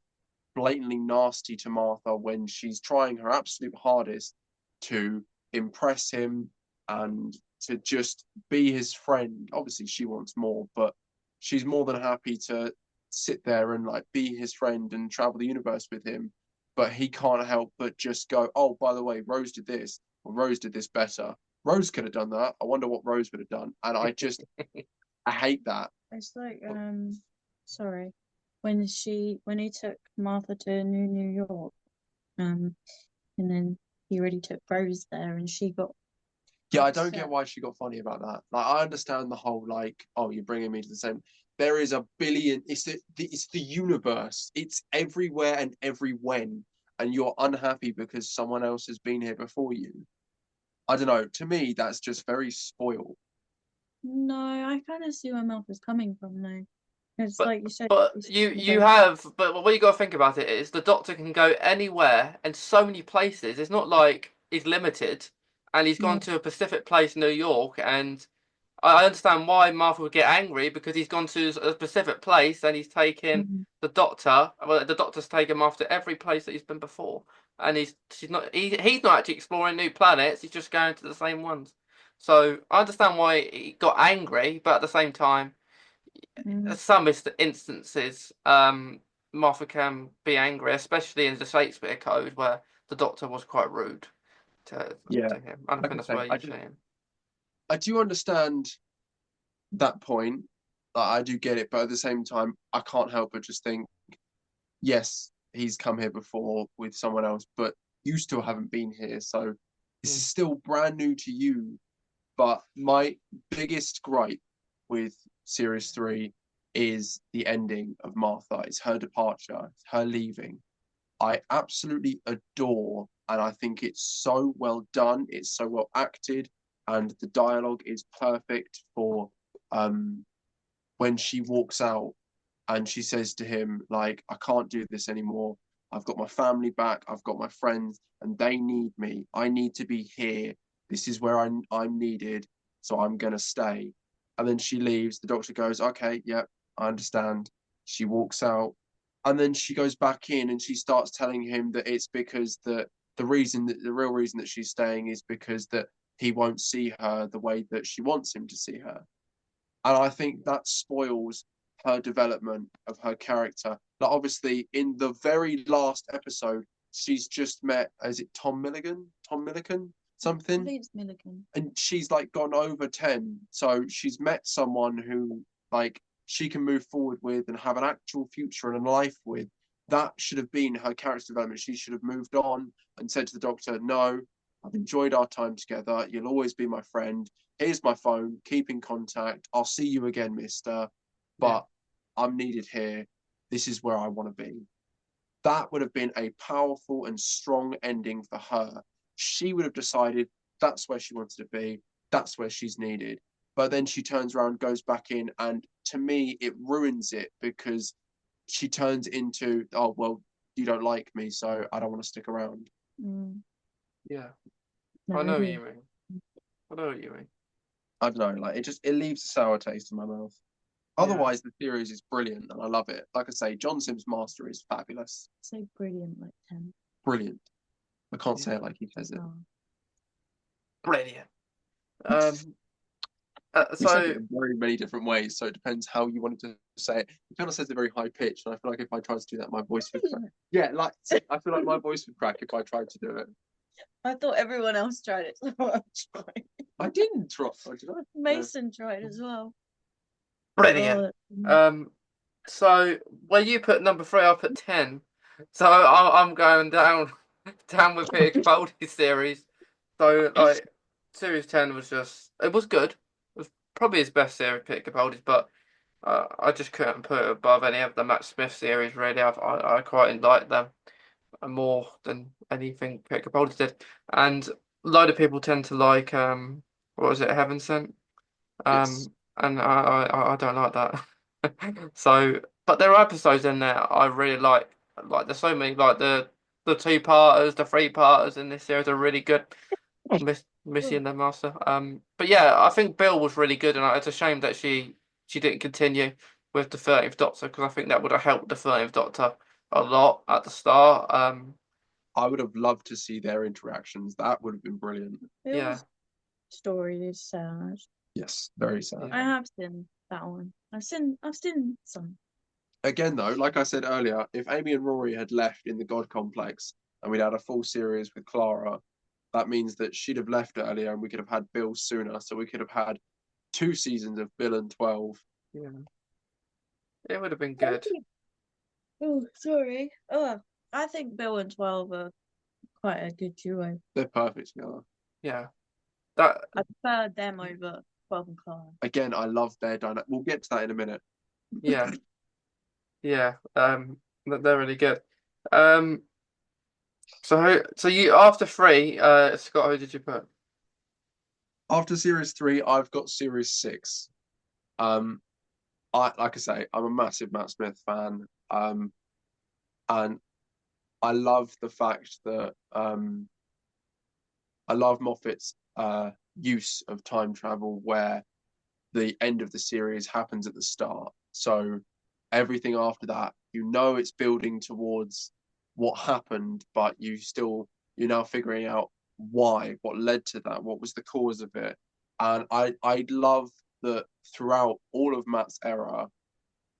blatantly nasty to Martha when she's trying her absolute hardest to impress him and to just be his friend. Obviously, she wants more, but she's more than happy to sit there and like be his friend and travel the universe with him. But he can't help but just go, oh, by the way, Rose did this, or Rose did this better. Rose could have done that. I wonder what Rose would have done. And I hate that. It's like sorry, when he took Martha to New York, and then he really took Rose there, and she got Yeah, I don't get upset. why she got funny about that. Like, I understand the whole like, oh, you're bringing me to the same. There is a billion. It's the universe. It's everywhere and every when, and you're unhappy because someone else has been here before you. I don't know. To me, that's just very spoiled. No, I kind of see where Martha's coming from though. It's But like you said, but it's you universe. have but what you got to think about it is the Doctor can go anywhere and so many places. It's not like he's limited, and he's Yeah. gone to a specific place in New York, and I understand why Martha would get angry because he's gone to a specific place and he's taken Mhm. the Doctor. Well, the Doctor's taken him after every place that he's been before, and he's not actually exploring new planets. He's just going to the same ones. So I understand why he got angry, but at the same time Mm. some instances, Martha can be angry, especially in the Shakespeare Code, where the Doctor was quite rude Yeah, to him. I don't like think I that's say, where you're saying. I do understand that point. Like, I do get it, but at the same time, I can't help but just think, yes, he's come here before with someone else, but you still haven't been here, so this is still brand new to you. But my biggest gripe with series 3 is the ending of Martha. It's her departure, it's her leaving. I absolutely adore, and I think it's so well done, it's so well acted, and the dialogue is perfect for when she walks out and she says to him, like, I can't do this anymore. I've got my family back, I've got my friends, and they need me. I need to be here. This is where I'm needed, so I'm gonna stay. And then she leaves. The Doctor goes, okay, yep, I understand. She walks out, and then she goes back in and she starts telling him that it's because the real reason that she's staying is because that he won't see her the way that she wants him to see her. And I think that spoils her development of her character. Like, obviously, in the very last episode, she's just met, is it Tom Milligan? Tom Milligan? I Something? think it's Milligan. And she's like gone over 10. So she's met someone who, like, she can move forward with and have an actual future and a life with. That should have been her character development. She should have moved on and said to the Doctor, no, I've enjoyed our time together. You'll always be my friend. Here's my phone. Keep in contact. I'll see you again, mister. But I'm needed here. this is where I want to be. That would have been a powerful and strong ending for her. She would have decided that's where she wanted to be, that's where she's needed. But then she turns around, goes back in, and to me, it ruins it because she turns into, oh, well, you don't like me, so I don't want to stick around. Mm. Yeah, No, I know what agree. you mean. I know what you mean. I don't know, like it leaves a sour taste in my mouth. Yeah. Otherwise, the series is brilliant and I love it. Like I say, John Sim's master is fabulous. So brilliant, like 10. Brilliant. I can't Yeah. say it like he says it. Oh. Brilliant. We said it So in very many different ways, so it depends how you wanted to say it. He kind of says it very high pitched, and I feel like if I tried to do that, my voice would crack. Yeah, like I feel like my voice would crack if I tried to do it. I thought everyone else tried it, so I tried. I didn't try, did I? Mason tried as well. brilliant. Oh, So where you put number 3, I put 10. So I'm going down with Peter Capaldi's series. So like series 10 was it was good. It was probably his best series, Peter Capaldi's, but I just couldn't put it above any of the Matt Smith series. Really, I quite like them more than anything Peter Capaldi did. And a load of people tend to like what was it, Heaven Sent? Yes. And I don't like that. So, but there are episodes in there I really like. Like there's so many, like the 2-parters, the 3-parters in this series are really good. Missy and the Master. But yeah, I think Bill was really good, and it's a shame that she didn't continue with the 13th Doctor because I think that would have helped the 13th Doctor a lot at the start. I would have loved to see their interactions. That would have been brilliant. Yeah, Bill's story is sad. Yes, very sad. I have seen that one. I've seen some. Again, though, like I said earlier, if Amy and Rory had left in the God Complex and we'd had a full series with Clara, that means that she'd have left earlier and we could have had Bill sooner. So we could have had 2 seasons of Bill and 12. yeah, it would have been good. Oh, sorry. Oh, I think Bill and 12 are quite a good duo. They're perfect together. Yeah, that I prefer them over 12 and Clara. Again, I love their dynamic. We'll get to that in a minute. yeah, yeah. They're really good. Um, so you after 3, Scott, who did you put? After series 3, I've got series 6. Um, like I say, I'm a massive Matt Smith fan. And I love the fact that I love Moffat's use of time travel where the end of the series happens at the start. So everything after that, it's building towards what happened, but you're now figuring out what led to that, what was the cause of it. And I love that throughout all of Matt's era,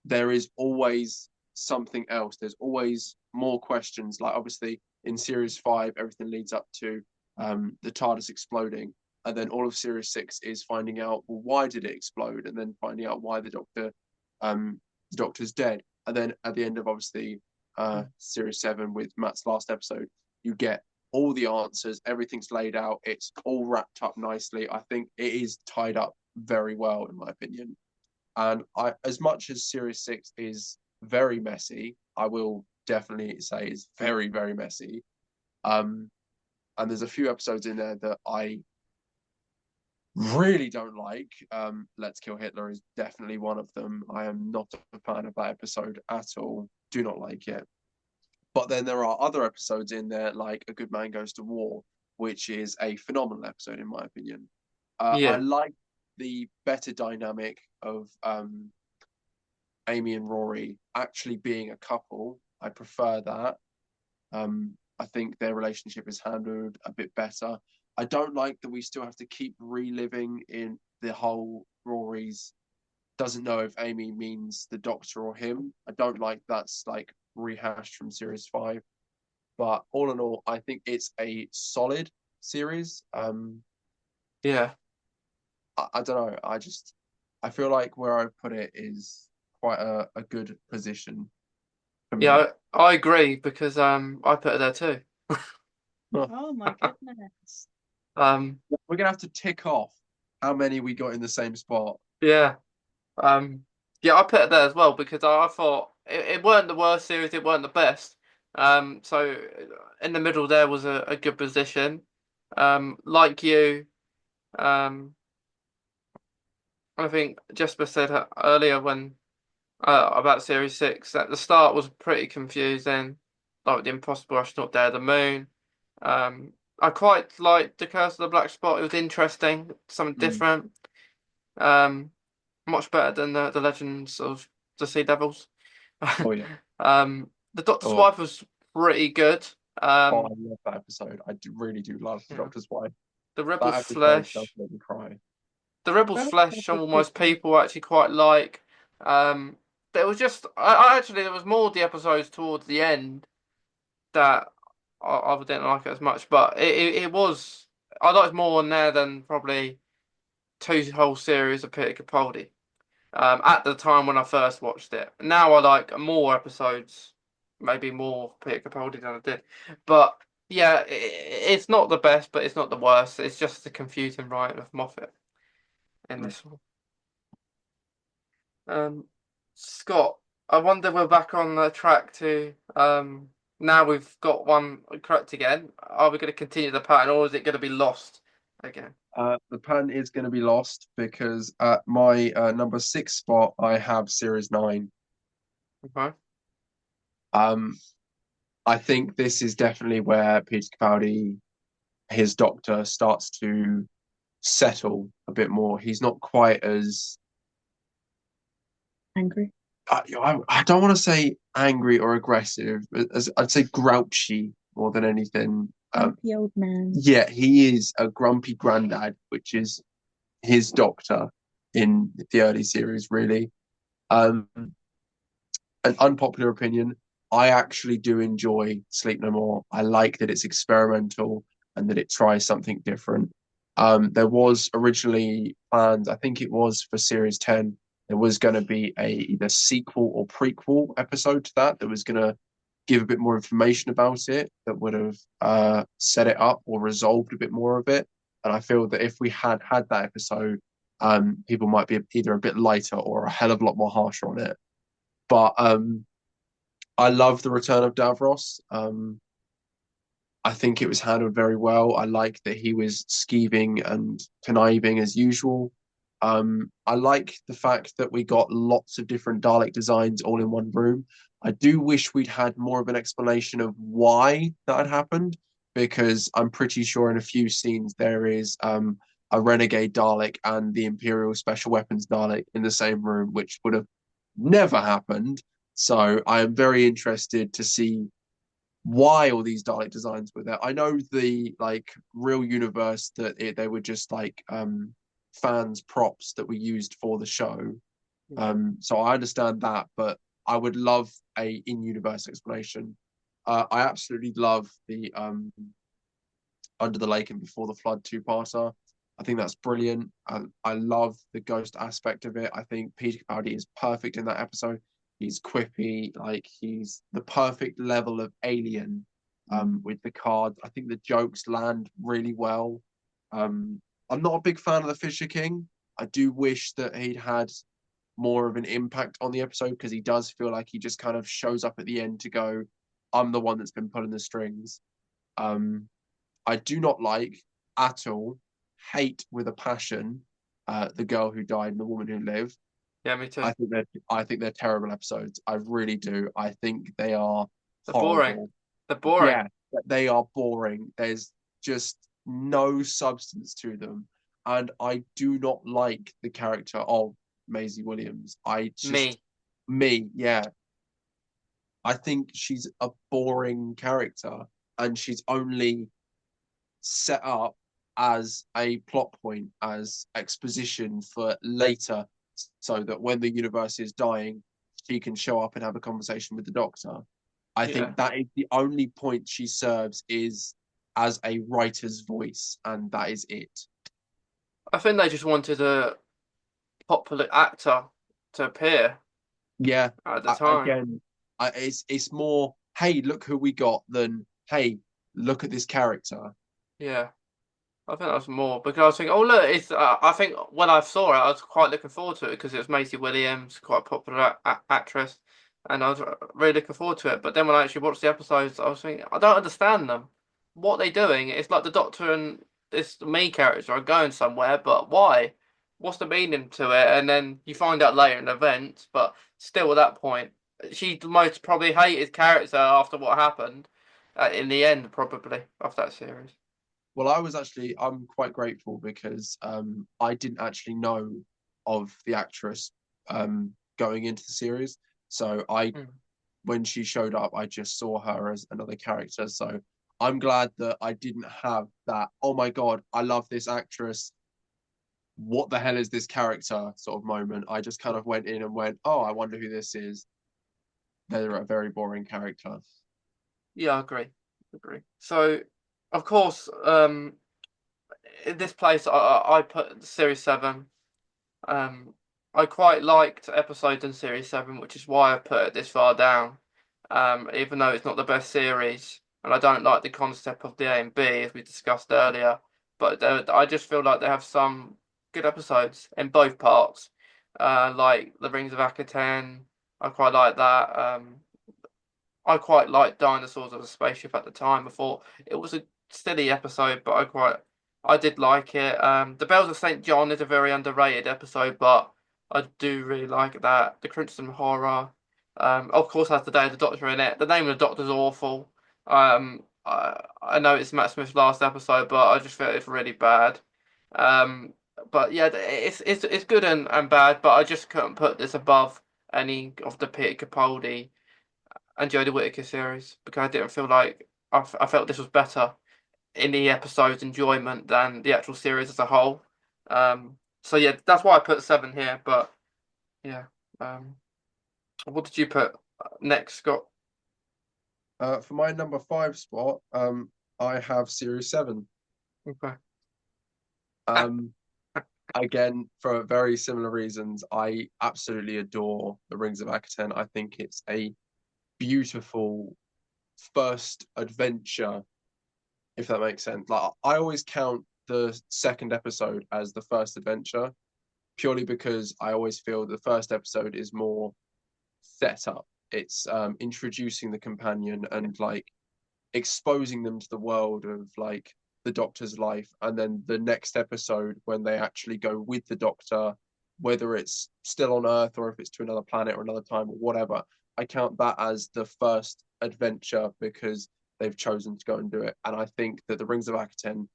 there is always something else. There's always more questions. Like obviously in series 5, everything leads up to the TARDIS exploding, and then all of series 6 is finding out, well, why did it explode, and then finding out why the Doctor's dead, and then at the end of obviously series 7 with Matt's last episode, you get all the answers. Everything's laid out. It's all wrapped up nicely. I think it is tied up very well, in my opinion. And as much as series 6 is very messy, I will definitely say it's very, very messy. And there's a few episodes in there that I really don't like. Let's Kill Hitler is definitely one of them. I am not a fan of that episode at all. Do not like it. But then there are other episodes in there, like A Good Man Goes to War, which is a phenomenal episode, in my opinion. I like the better dynamic of Amy and Rory actually being a couple. I prefer that. I think their relationship is handled a bit better. I don't like that we still have to keep reliving in the whole Rory's doesn't know if Amy means the Doctor or him. I don't like that's like rehashed from series 5. But all in all, I think it's a solid series. Yeah. I don't know. I feel like where I put it is quite a good position for me. Yeah, I agree because I put it there too. Oh my goodness. We're gonna have to tick off how many we got in the same spot. Yeah. Yeah, I put it there as well because I thought it weren't the worst series, it weren't the best. So in the middle there was a good position. Like you, um, I think Jesper said earlier when about Series 6 that the start was pretty confusing, like the Impossible Astronaut Day of the Moon. I quite liked the Curse of the Black Spot. It was interesting, something Mm. different. Much better than the Legends of the Sea Devils. Oh yeah. The Doctor's Oh, Wife was pretty good. oh, I Um, love that episode. Really do love the yeah. Doctor's Wife. The That Rebel's episode does Flesh. make me cry. The Rebel's Rebel Flesh, Flesh almost is people actually quite like. Um, there was just, I actually, there was more of the episodes towards the end that I didn't like it as much, but it was, I liked more on there than probably two whole series of Peter Capaldi. At the time when I first watched it. Now I like more episodes, maybe more Peter Capaldi than I did. But yeah, it's not the best, but it's not the worst. It's just the confusing writing of Moffat in Mm. this one. Scott, I wonder we're back on the track to now we've got one correct again. Are we going to continue the pattern or is it going to be lost again? The pan is going to be lost because at my number 6 spot, I have Series 9. Okay. Um, I think this is definitely where Peter Capaldi, his Doctor, starts to settle a bit more. He's not quite as angry. I don't want to say angry or aggressive, but as I'd say grouchy more than anything. Grumpy old man. Yeah, he is a grumpy granddad, which is his Doctor in the early series, really. Um, an unpopular opinion, I actually do enjoy Sleep No More. I like that it's experimental and that it tries something different. There was originally plans, I think it was for Series 10, there was going to be a either sequel or prequel episode to that was going to give a bit more information about it, that would have set it up or resolved a bit more of it. And I feel that if we had had that episode, people might be either a bit lighter or a hell of a lot more harsher on it. But I love the return of Davros. I think it was handled very well. I like that he was skeeving and conniving as usual. I like the fact that we got lots of different Dalek designs all in one room. I do wish we'd had more of an explanation of why that had happened, because I'm pretty sure in a few scenes there is a renegade Dalek and the Imperial Special Weapons Dalek in the same room, which would have never happened. So I am very interested to see why all these Dalek designs were there. I know the like real universe that they were just like fans props that were used for the show. So I understand that, but I would love a in-universe explanation. I absolutely love the Under the Lake and Before the Flood two-parter. I think that's brilliant. I love the ghost aspect of it. I think Peter Capaldi is perfect in that episode. He's quippy, like he's the perfect level of alien with the cards. I think the jokes land really well. I'm not a big fan of the Fisher King. I do wish that he'd had more of an impact on the episode because he does feel like he just kind of shows up at the end to go, I'm the one that's been pulling the strings. Um, I do not like at all, hate with a passion, the girl who died and the woman who lived. Yeah, me too. I think they're terrible episodes. I really do. I think they are They're boring. horrible. They're boring. Yeah, they are boring. There's just no substance to them. And I do not like the character of Maisie Williams. Me. Yeah. I think she's a boring character and she's only set up as a plot point, as exposition for later, so that when the universe is dying, she can show up and have a conversation with the Doctor. I Yeah. think that is the only point she serves is as a writer's voice, and that is it. I think they just wanted a popular actor to appear Yeah, at the time. again, it's more, hey, look who we got than hey, look at this character. Yeah, I think that was more because I was thinking, oh look, it's. I think when I saw it, I was quite looking forward to it because it was Maisie Williams, quite a popular actress. and I was really looking forward to it. But then when I actually watched the episodes, I was thinking, I don't understand them. What they're doing? It's like the Doctor and this main character are going somewhere, but why? What's the meaning to it? And then you find out later in the events, but still at that point, she the most probably hated character after what happened. In the end, probably of that series. Well, I'm quite grateful because I didn't actually know of the actress going into the series. So Mm. when she showed up, I just saw her as another character. So I'm glad that I didn't have that, oh my God, I love this actress. What the hell is this character sort of moment? I just kind of went in and went, oh, I wonder who this is. They're a very boring character. Yeah, I agree. Agree. So, of course, in this place, I put Series 7. Um, I quite liked episodes in Series 7, which is why I put it this far down. Even though it's not the best series, and I don't like the concept of the A and B, as we discussed earlier. But I just feel like they have some good episodes in both parts. Like The Rings of Akaten, I quite like that. I quite liked Dinosaurs of a Spaceship at the time. I thought it was a steady episode, but I did like it. The Bells of St. John is a very underrated episode, but I do really like that. The Crimson Horror, of course, has the Day of the Doctor in it. The name of the Doctor's awful. I know it's Matt Smith's last episode, but I just feel it's really bad. Um, but yeah, it's good and bad, but I just couldn't put this above any of the Peter Capaldi and Jodie Whittaker series because I didn't feel like I felt this was better in the episode's enjoyment than the actual series as a whole. So yeah, that's why I put 7 here. But yeah, um, what did you put next, Scott? For my number 5 spot, I have Series 7. Okay. Um, Again, for very similar reasons, I absolutely adore The Rings of Akaten. I think it's a beautiful first adventure, if that makes sense. Like I always count the second episode as the first adventure, purely because I always feel the first episode is more set up. It's introducing the companion and like exposing them to the world of like the Doctor's life, and then the next episode when they actually go with the Doctor, whether it's still on Earth or if it's to another planet or another time or whatever, I count that as the first adventure because they've chosen to go and do it. And I think that the Rings of Akaten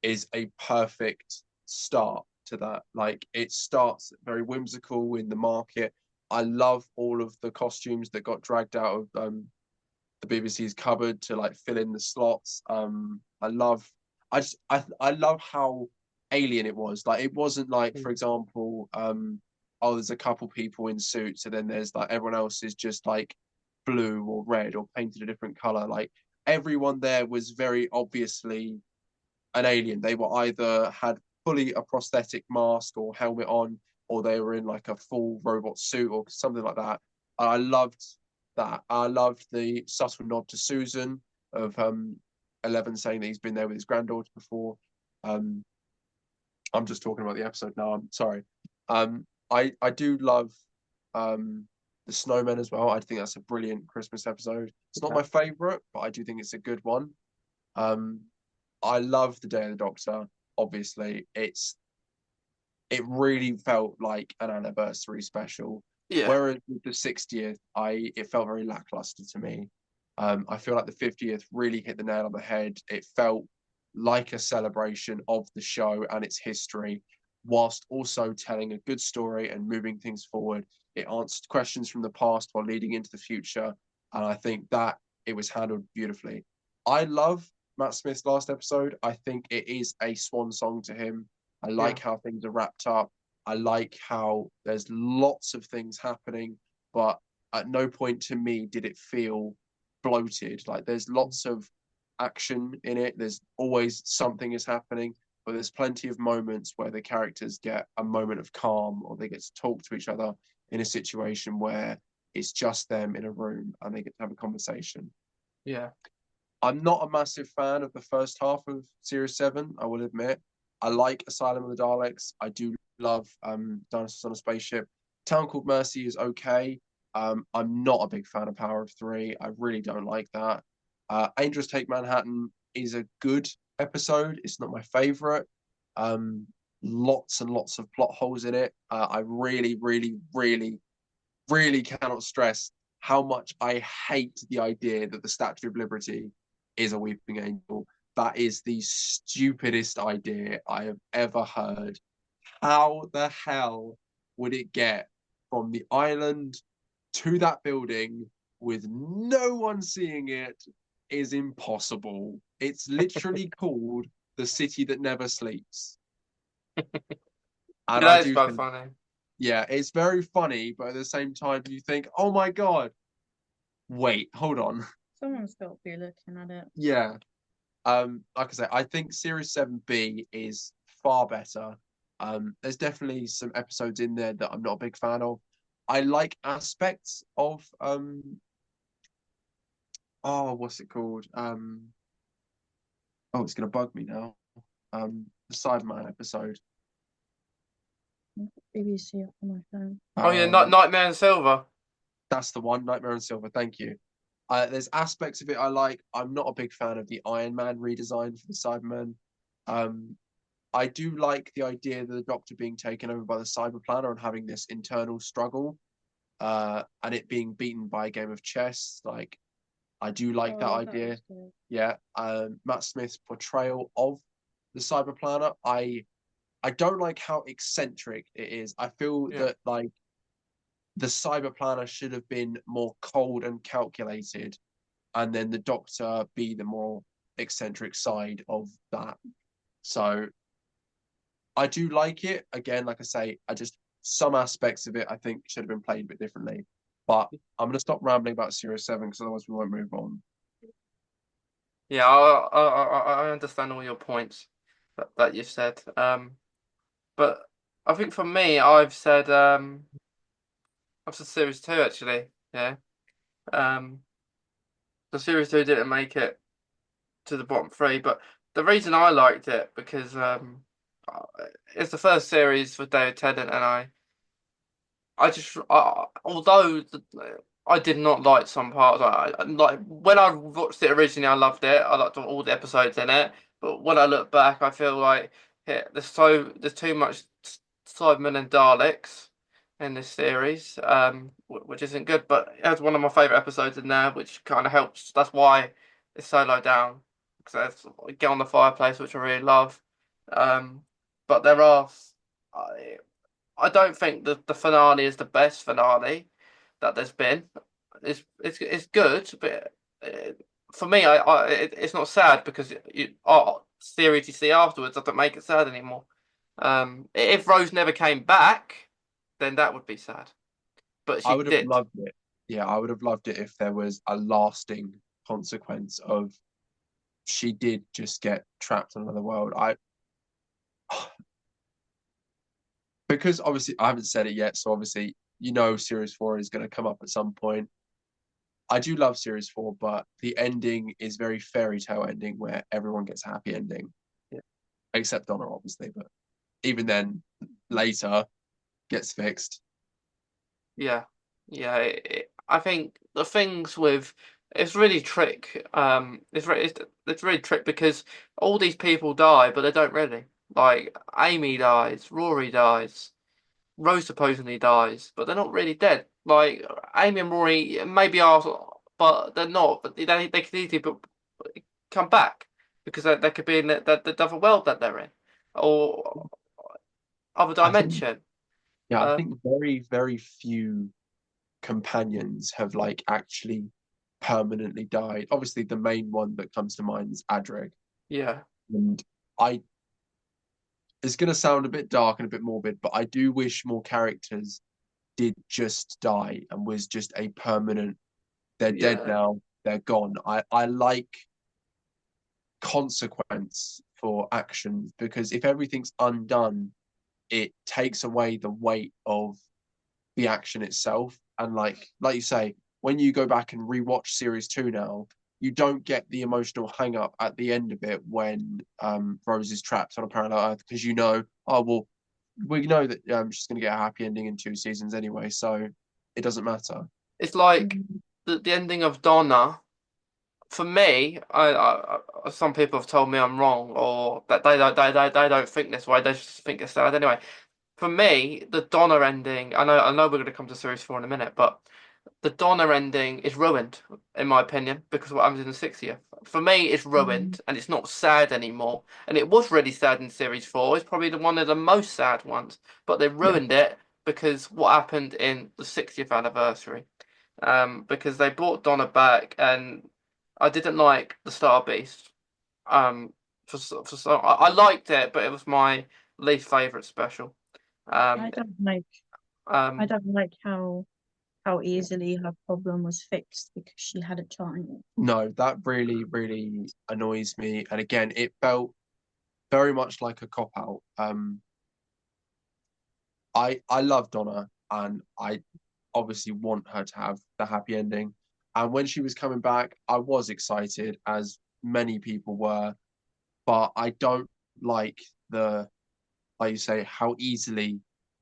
is a perfect start to that. Like it starts very whimsical in the market. I love all of the costumes that got dragged out of the BBC's cupboard to like fill in the slots. I love how alien it was. Like it wasn't like, for example, oh, there's a couple people in suits, and then there's like everyone else is just like blue or red or painted a different color. Like everyone there was very obviously an alien. They were either had fully a prosthetic mask or helmet on, or they were in like a full robot suit or something like that. I loved that. I loved the subtle nod to Susan of 11 saying that he's been there with his granddaughter before. Um, I'm just talking about the episode now. I'm sorry. I do love the Snowmen as well. I think that's a brilliant Christmas episode. It's not my favorite, but I do think it's a good one. Um, I love the Day of the Doctor. Obviously, it really felt like an anniversary special. Yeah, Whereas with the 60th, it felt very lackluster to me. I feel like the 50th really hit the nail on the head. It felt like a celebration of the show and its history, whilst also telling a good story and moving things forward. It answered questions from the past while leading into the future, and I think that it was handled beautifully. I love Matt Smith's last episode. I think it is a swan song to him. I yeah, like how things are wrapped up. I like how there's lots of things happening, but at no point to me did it feel bloated. Like there's lots of action in it. There's always something is happening, but there's plenty of moments where the characters get a moment of calm or they get to talk to each other in a situation where it's just them in a room and they get to have a conversation. yeah, I'm not a massive fan of the first half of Series 7, I will admit. I like Asylum of the Daleks. I do love Dinosaurs on a Spaceship. Town Called Mercy is okay. I'm not a big fan of Power of Three. I really don't like that. Angels Take Manhattan is a good episode. It's not my favorite. Lots and lots of plot holes in it. I really, really, really, really cannot stress how much I hate the idea that the Statue of Liberty is a weeping angel. That is the stupidest idea I have ever heard. How the hell would it get from the island to that building with no one seeing it is impossible. It's literally called the city that never sleeps. And I That is do quite think, funny. yeah, it's very funny, but at the same time, you think, oh my God, wait, hold on. Someone's got to be looking at it. Yeah. Like I say, I think Series 7B is far better. There's definitely some episodes in there that I'm not a big fan of. I like aspects of what's it called? Oh, it's gonna bug me now. The Cyberman episode. BBC up on my phone. Oh yeah, Um, Nightmare in Silver. that's the one, Nightmare on Silver. Thank you. There's aspects of it I like. I'm not a big fan of the Iron Man redesign for the Cyberman. Um, I do like the idea of the Doctor being taken over by the Cyber Planner and having this internal struggle, and it being beaten by a game of chess. Like, I do like that Oh, that idea. was good. Yeah. Matt Smith's portrayal of the Cyber Planner, I don't like how eccentric it is. I feel Yeah. that like the Cyber Planner should have been more cold and calculated, and then the Doctor be the more eccentric side of that. So I do like it. Again, like I say, I just some aspects of it I think should have been played a bit differently. But I'm gonna stop rambling about Series 7 because otherwise we won't move on. Yeah, I understand all your points that you've said. But I think for me, I've said series two actually. Yeah. Um, the series two didn't make it to the bottom three, but the reason I liked it because uh, it's the first series for David Tennant, and although I did not like some parts, like when I watched it originally, I loved it. I liked all the episodes in it, but when I look back, I feel like there's too much Cybermen and Daleks in this series, which isn't good. But it has one of my favorite episodes in there, which kind of helps. That's why it's so low down because it's Get on the Fireplace, which I really love. Um, but there are. I don't think the finale is the best finale that there's been. It's good, but for me, it's not sad because series you see afterwards doesn't make it sad anymore. If Rose never came back, then that would be sad. But I she would have did. loved it. Yeah, I would have loved it if there was a lasting consequence of she did just get trapped in another world. I because obviously I haven't said it yet, so obviously Series 4 is going to come up at some point. I do love Series 4, but the ending is very fairy tale ending where everyone gets a happy ending. Yeah. Except Donna, obviously, but even then, later gets fixed. Yeah, yeah. I think the things with it's really trick. It's really trick because all these people die, but they don't really. Like Amy dies, Rory dies, Rose supposedly dies, but they're not really dead. Like Amy and Rory maybe are, but they're not. But they could easily come back because they could be in the other world that they're in or other I think, dimension. yeah, I Um, think very, very few companions have like actually permanently died. Obviously, the main one that comes to mind is Adreg, yeah. and I. It's going to sound a bit dark and a bit morbid, but I do wish more characters did just die and was just a permanent. They're dead Yeah, now. They're gone. I like consequence for actions because if everything's undone, it takes away the weight of the action itself. And like you say, when you go back and rewatch series two now, you don't get the emotional hang up at the end of it when Rose is trapped on a parallel earth because oh well, we know that she's going to get a happy ending in two seasons anyway, so it doesn't matter. It's like Mm, the ending of Donna. For me, some people have told me I'm wrong, or that they don't think this way. They just think it's sad anyway. For me, the Donna ending. I know we're going to come to series 4 in a minute, but the Donna ending is ruined, in my opinion, because of what happens in the 60th. For me, it's mm, ruined, and it's not sad anymore. And it was really sad in series 4. It's probably one of the most sad ones, but they Yeah, ruined it because what happened in the 60th anniversary. Because they brought Donna back, and I didn't like the Star Beast. I liked it, but it was my least favorite special. I Um, don't like I um, don't like how easily her problem was fixed because she had a child. no, that really, really annoys me. And again, it felt very much like a cop out. I love Donna, and I obviously want her to have the happy ending. And when she was coming back, I was excited, as many people were, but I don't like the, like you say, how easily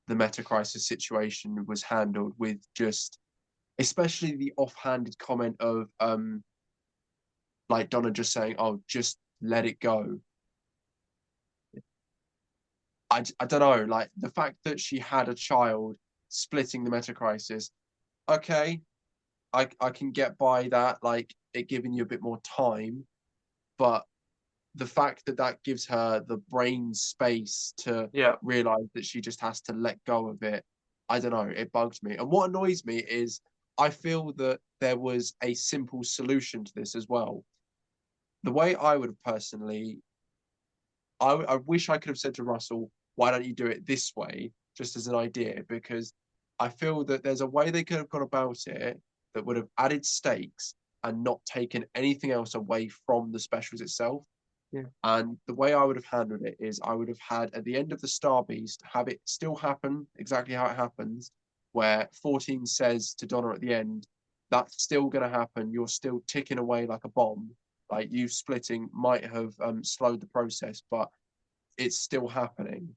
the meta crisis situation was handled with just, especially the offhanded comment of like Donna just saying, "Oh, just let it go." I don't know, like the fact that she had a child splitting the meta crisis. Okay, I can get by that, like it giving you a bit more time, but the fact that that gives her the brain space to yeah. realize that she just has to let go of it, I don't know, it bugs me. And what annoys me is I feel that there was a simple solution to this as well. The way I would have personally, I wish I could have said to Russell, why don't you do it this way, just as an idea, because I feel that there's a way they could have gone about it that would have added stakes and not taken anything else away from the specials itself. Yeah. And the way I would have handled it is I would have had at the end of the Star Beast, have it still happen exactly how it happens, where 14 says to Donna at the end, that's still going to happen. You're still ticking away like a bomb. Like you splitting might have slowed the process, but it's still happening.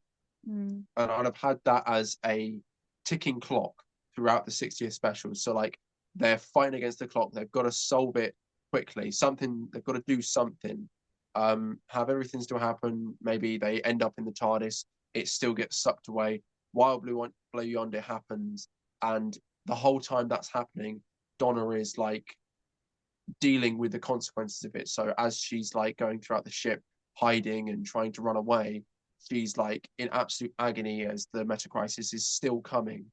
Mm. And I'd have had that as a ticking clock throughout the 60th special. So like they're fighting against the clock. They've got to solve it quickly. Something they've got to do something. Have everything still happen. Maybe they end up in the TARDIS. It still gets sucked away. Wild Blue Yonder happens, and the whole time that's happening, Donna is like dealing with the consequences of it. So as she's like going throughout the ship, hiding and trying to run away, she's like in absolute agony as the meta crisis is still coming.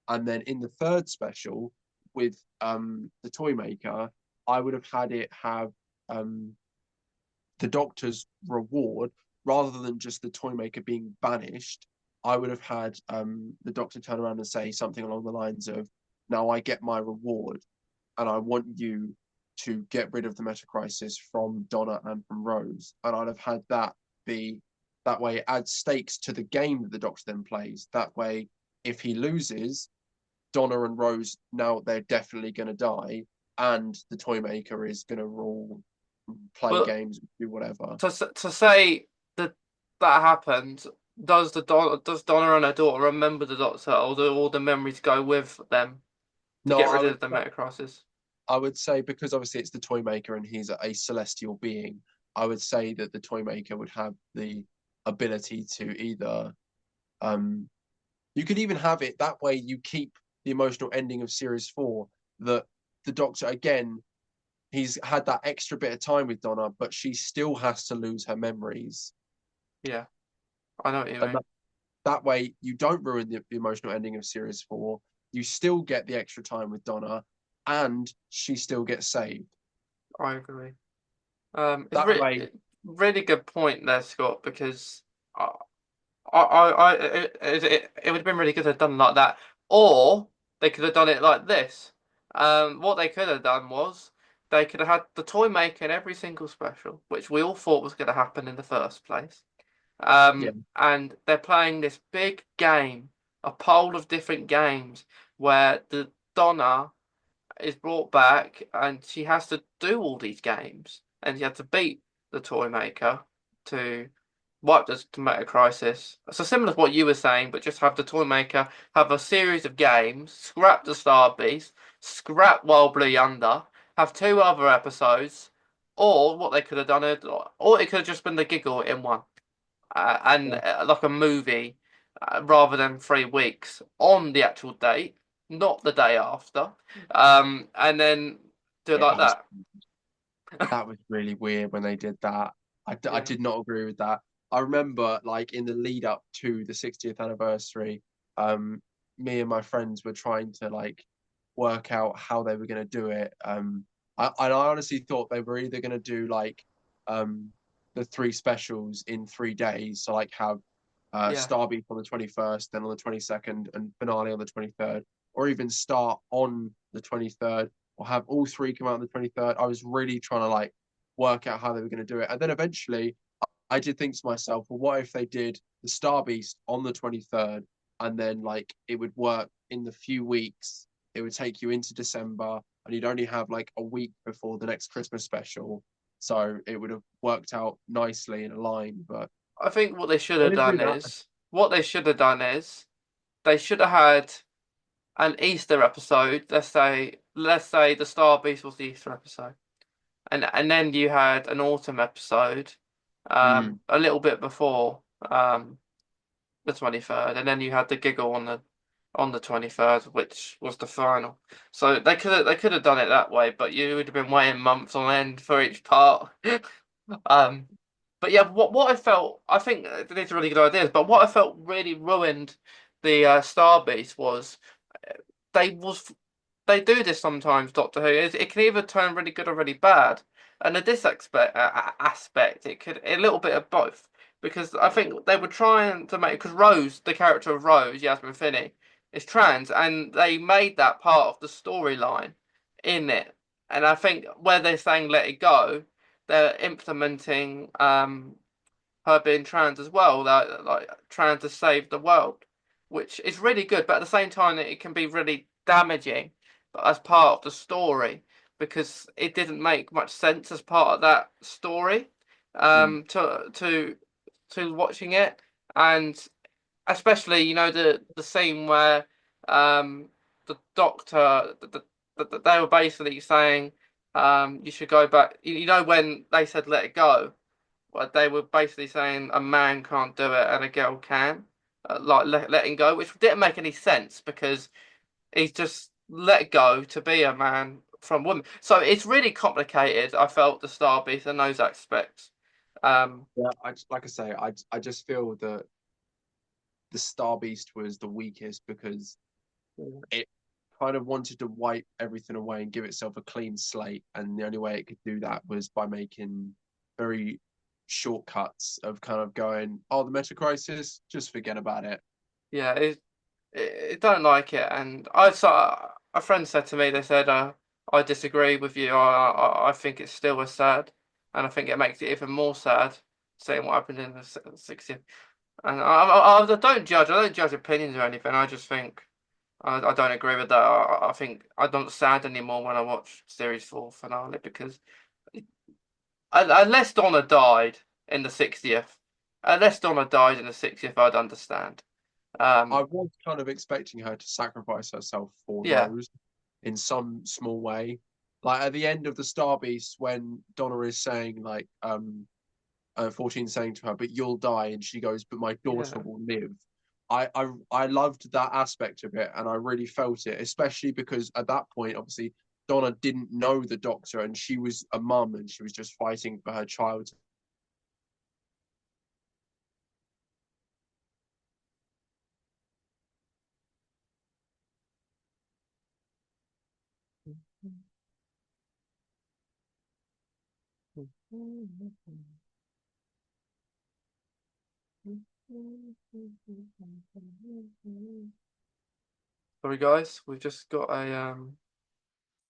And then in the third special with the toy maker, I would have had it have the doctor's reward rather than just the toy maker being banished. I would have had the doctor turn around and say something along the lines of, now I get my reward and I want you to get rid of the meta crisis from Donna and from Rose. And I'd have had that be that way, it adds stakes to the game that the Doctor then plays. That way, if he loses, Donna and Rose now they're definitely going to die, and the toy maker is going to rule, play But games, do whatever. to say that that happened, does Donna and her daughter remember the Doctor, or do all the memories go with them to No, get rid of the Metacrosses? I would say because obviously it's the toy maker and he's a celestial being. I would say that the toy maker would have the ability to either you could even have it that way. You keep the emotional ending of series 4 that the Doctor again he's had that extra bit of time with Donna, but she still has to lose her memories, Yeah, I know what you and mean. that way you don't ruin the emotional ending of series 4. You still get the extra time with Donna, and she still gets saved. I agree. It's That way, really good point there, Scott, because it would have been really good to have done like that, or they could have done it like this. What they could have done was they could have had the toy maker in every single special, which we all thought was going to happen in the first place. yeah, And they're playing this big game, a pool of different games, where the Donna is brought back and she has to do all these games, and she had to beat the toy maker to wipe the tomato crisis. So similar to what you were saying, but just have the toy maker have a series of games, scrap the Star Beast, scrap Wild Blue Yonder, have two other episodes, or what they could have done, or it could have just been the giggle in one, and Yeah. like a movie, rather than 3 weeks on the actual date, not the day after, and then do it Yeah, like that. that was really weird when they did that. I Yeah, did not agree with that. I remember like in the lead up to the 60th anniversary, um, me and my friends were trying to like work out how they were going to do it. I honestly thought they were either going to do like um, the three specials in 3 days, so like have yeah. Starbeat on the 21st, then on the 22nd, and finale on the 23rd, or even start on the 23rd, or have all three come out on the 23rd. I was really trying to like work out how they were going to do it, and then eventually I did think to myself, well, what if they did the Star Beast on the 23rd, and then like it would work in the few weeks, it would take you into December, and you'd only have like a week before the next Christmas special. So it would have worked out nicely in a line, but I think what they should they have didn't do done that. is they should have had an Easter episode. Let's say the Star Beast was the Easter episode, and then you had an autumn episode, Mm, a little bit before the 23rd, and then you had the giggle on the 23rd, which was the final. So they could have done it that way, but you would have been waiting months on end for each part. Um, but yeah, what I felt, I think these are really good ideas, but what I felt really ruined the Star Beast was they was they do this sometimes. Doctor Who it can either turn really good or really bad, and in this aspect, it could a little bit of both. Because I think they were trying to make because Rose, the character of Rose, Yasmin Finney, is trans, and they made that part of the storyline in it. And I think where they're saying "Let It Go," they're implementing her being trans as well, like trying to save the world, which is really good. But at the same time, it can be really damaging, but as part of the story because it didn't make much sense as part of that story, mm, to watching it, and especially the scene where the doctor they were basically saying you should go back. When they said let it go, but they were basically saying a man can't do it and a girl can, like letting go, which didn't make any sense because he's just let go to be a man from woman. So it's really complicated. I felt the Star Beast and those aspects. Um, yeah, like I say, I just feel that the Star Beast was the weakest because it kind of wanted to wipe everything away and give itself a clean slate. And the only way it could do that was by making very shortcuts of kind of going, oh, the meta crisis, just forget about it. yeah, it don't like it, and I saw a friend said to me, they said, I disagree with you. I think it's still as sad, and I think it makes it even more sad seeing what happened in the 60th. And I don't judge. I don't judge opinions or anything. I just think I don't agree with that. I think I'm not sad anymore when I watch series 4 finale because unless Donna died in the 60th, I'd understand. I Um, was kind of expecting her to sacrifice herself for yeah, Rose in some small way. Like at the end of the Star Beast, when Donna is saying, like, 14 saying to her, but you'll die. And she goes, but my daughter yeah, will live. I loved that aspect of it and I really felt it, especially because at that point, obviously, Donna didn't know the doctor and she was a mum and she was just fighting for her child. sorry guys, we've just got a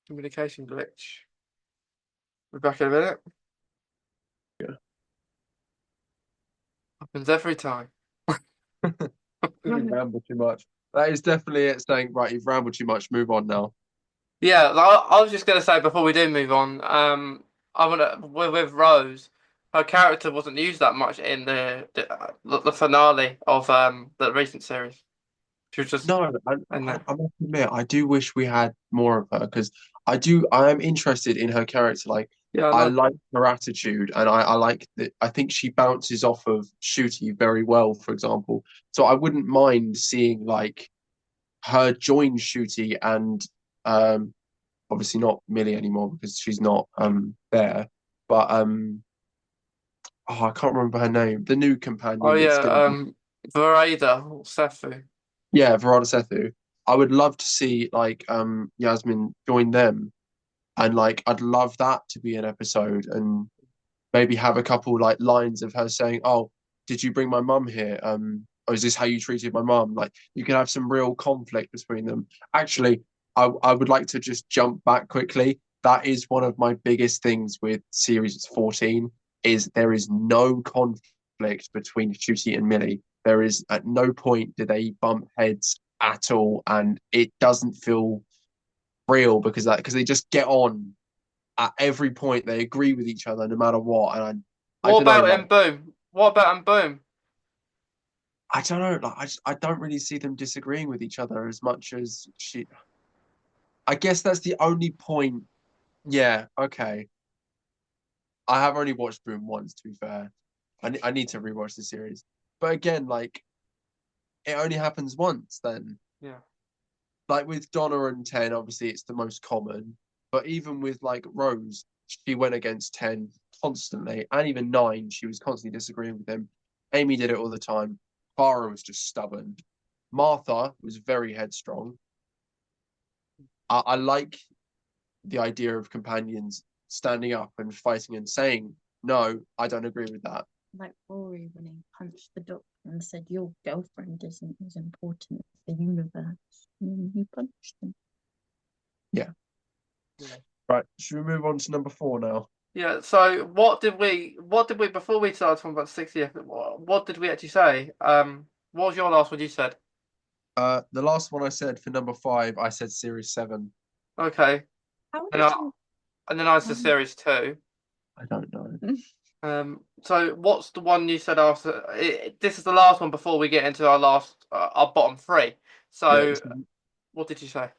communication glitch. We're back in a minute. Yeah. Happens every time. You ramble too much. That is definitely it saying, right, you've rambled too much, move on now. Yeah, I was just gonna say before we do move on, I wanna with Rose, her character wasn't used that much in the finale of the recent series. She was just No, in there. I must admit, I do wish we had more of her because I am interested in her character. Like, Yeah, I I like like her attitude, and I like that. I think she bounces off of Shooty very well, for example. So I wouldn't mind seeing like her join Shooty and um, obviously not Millie anymore because she's not there. But oh, I can't remember her name. The new Oh companion that's yeah, gonna be Vereda or Sethu. yeah, Verada Sethu. I would love to see like Yasmin join them, and like I'd love that to be an episode, and maybe have a couple like lines of her saying, "Oh, did you bring my mum here? Or is this how you treated my mum?" Like you can have some real conflict between them. Actually, I would like to just jump back quickly. That is one of my biggest things with series 14 is there is no conflict between Shooty and Millie. There is at no point do they bump heads at all, and it doesn't feel real because they just get on at every point. They agree with each other no matter what, and I What don't know, about like in Boom? What about in Boom? I don't know, like I don't really see them disagreeing with each other as much as she. I guess that's the only point. Yeah, okay. I have only watched Boom once, to be fair. I need to rewatch the series, but again, like it only happens once. Then, Yeah. like with Donna and Ten, obviously it's the most common. But even with like Rose, she went against Ten constantly, and even Nine, she was constantly disagreeing with him. Amy did it all the time. Clara was just stubborn. Martha was very headstrong. I like the idea of companions standing up and fighting and saying, "No, I don't agree with that." Like Rory when he punched the doctor and said, "Your girlfriend isn't as important as the universe." And he punched him. Yeah. Yeah. Right. Should we move on to number 4 now? Yeah. So what did we before we started talking about 60th? What did we actually say? What was your last one you said? The last one I said for number 5, I said series 7. Okay. How And did I you? and then I said series 2. I don't know. So what's the one you said after? This is the last one before we get into our bottom three. Yeah, So it's what did you say?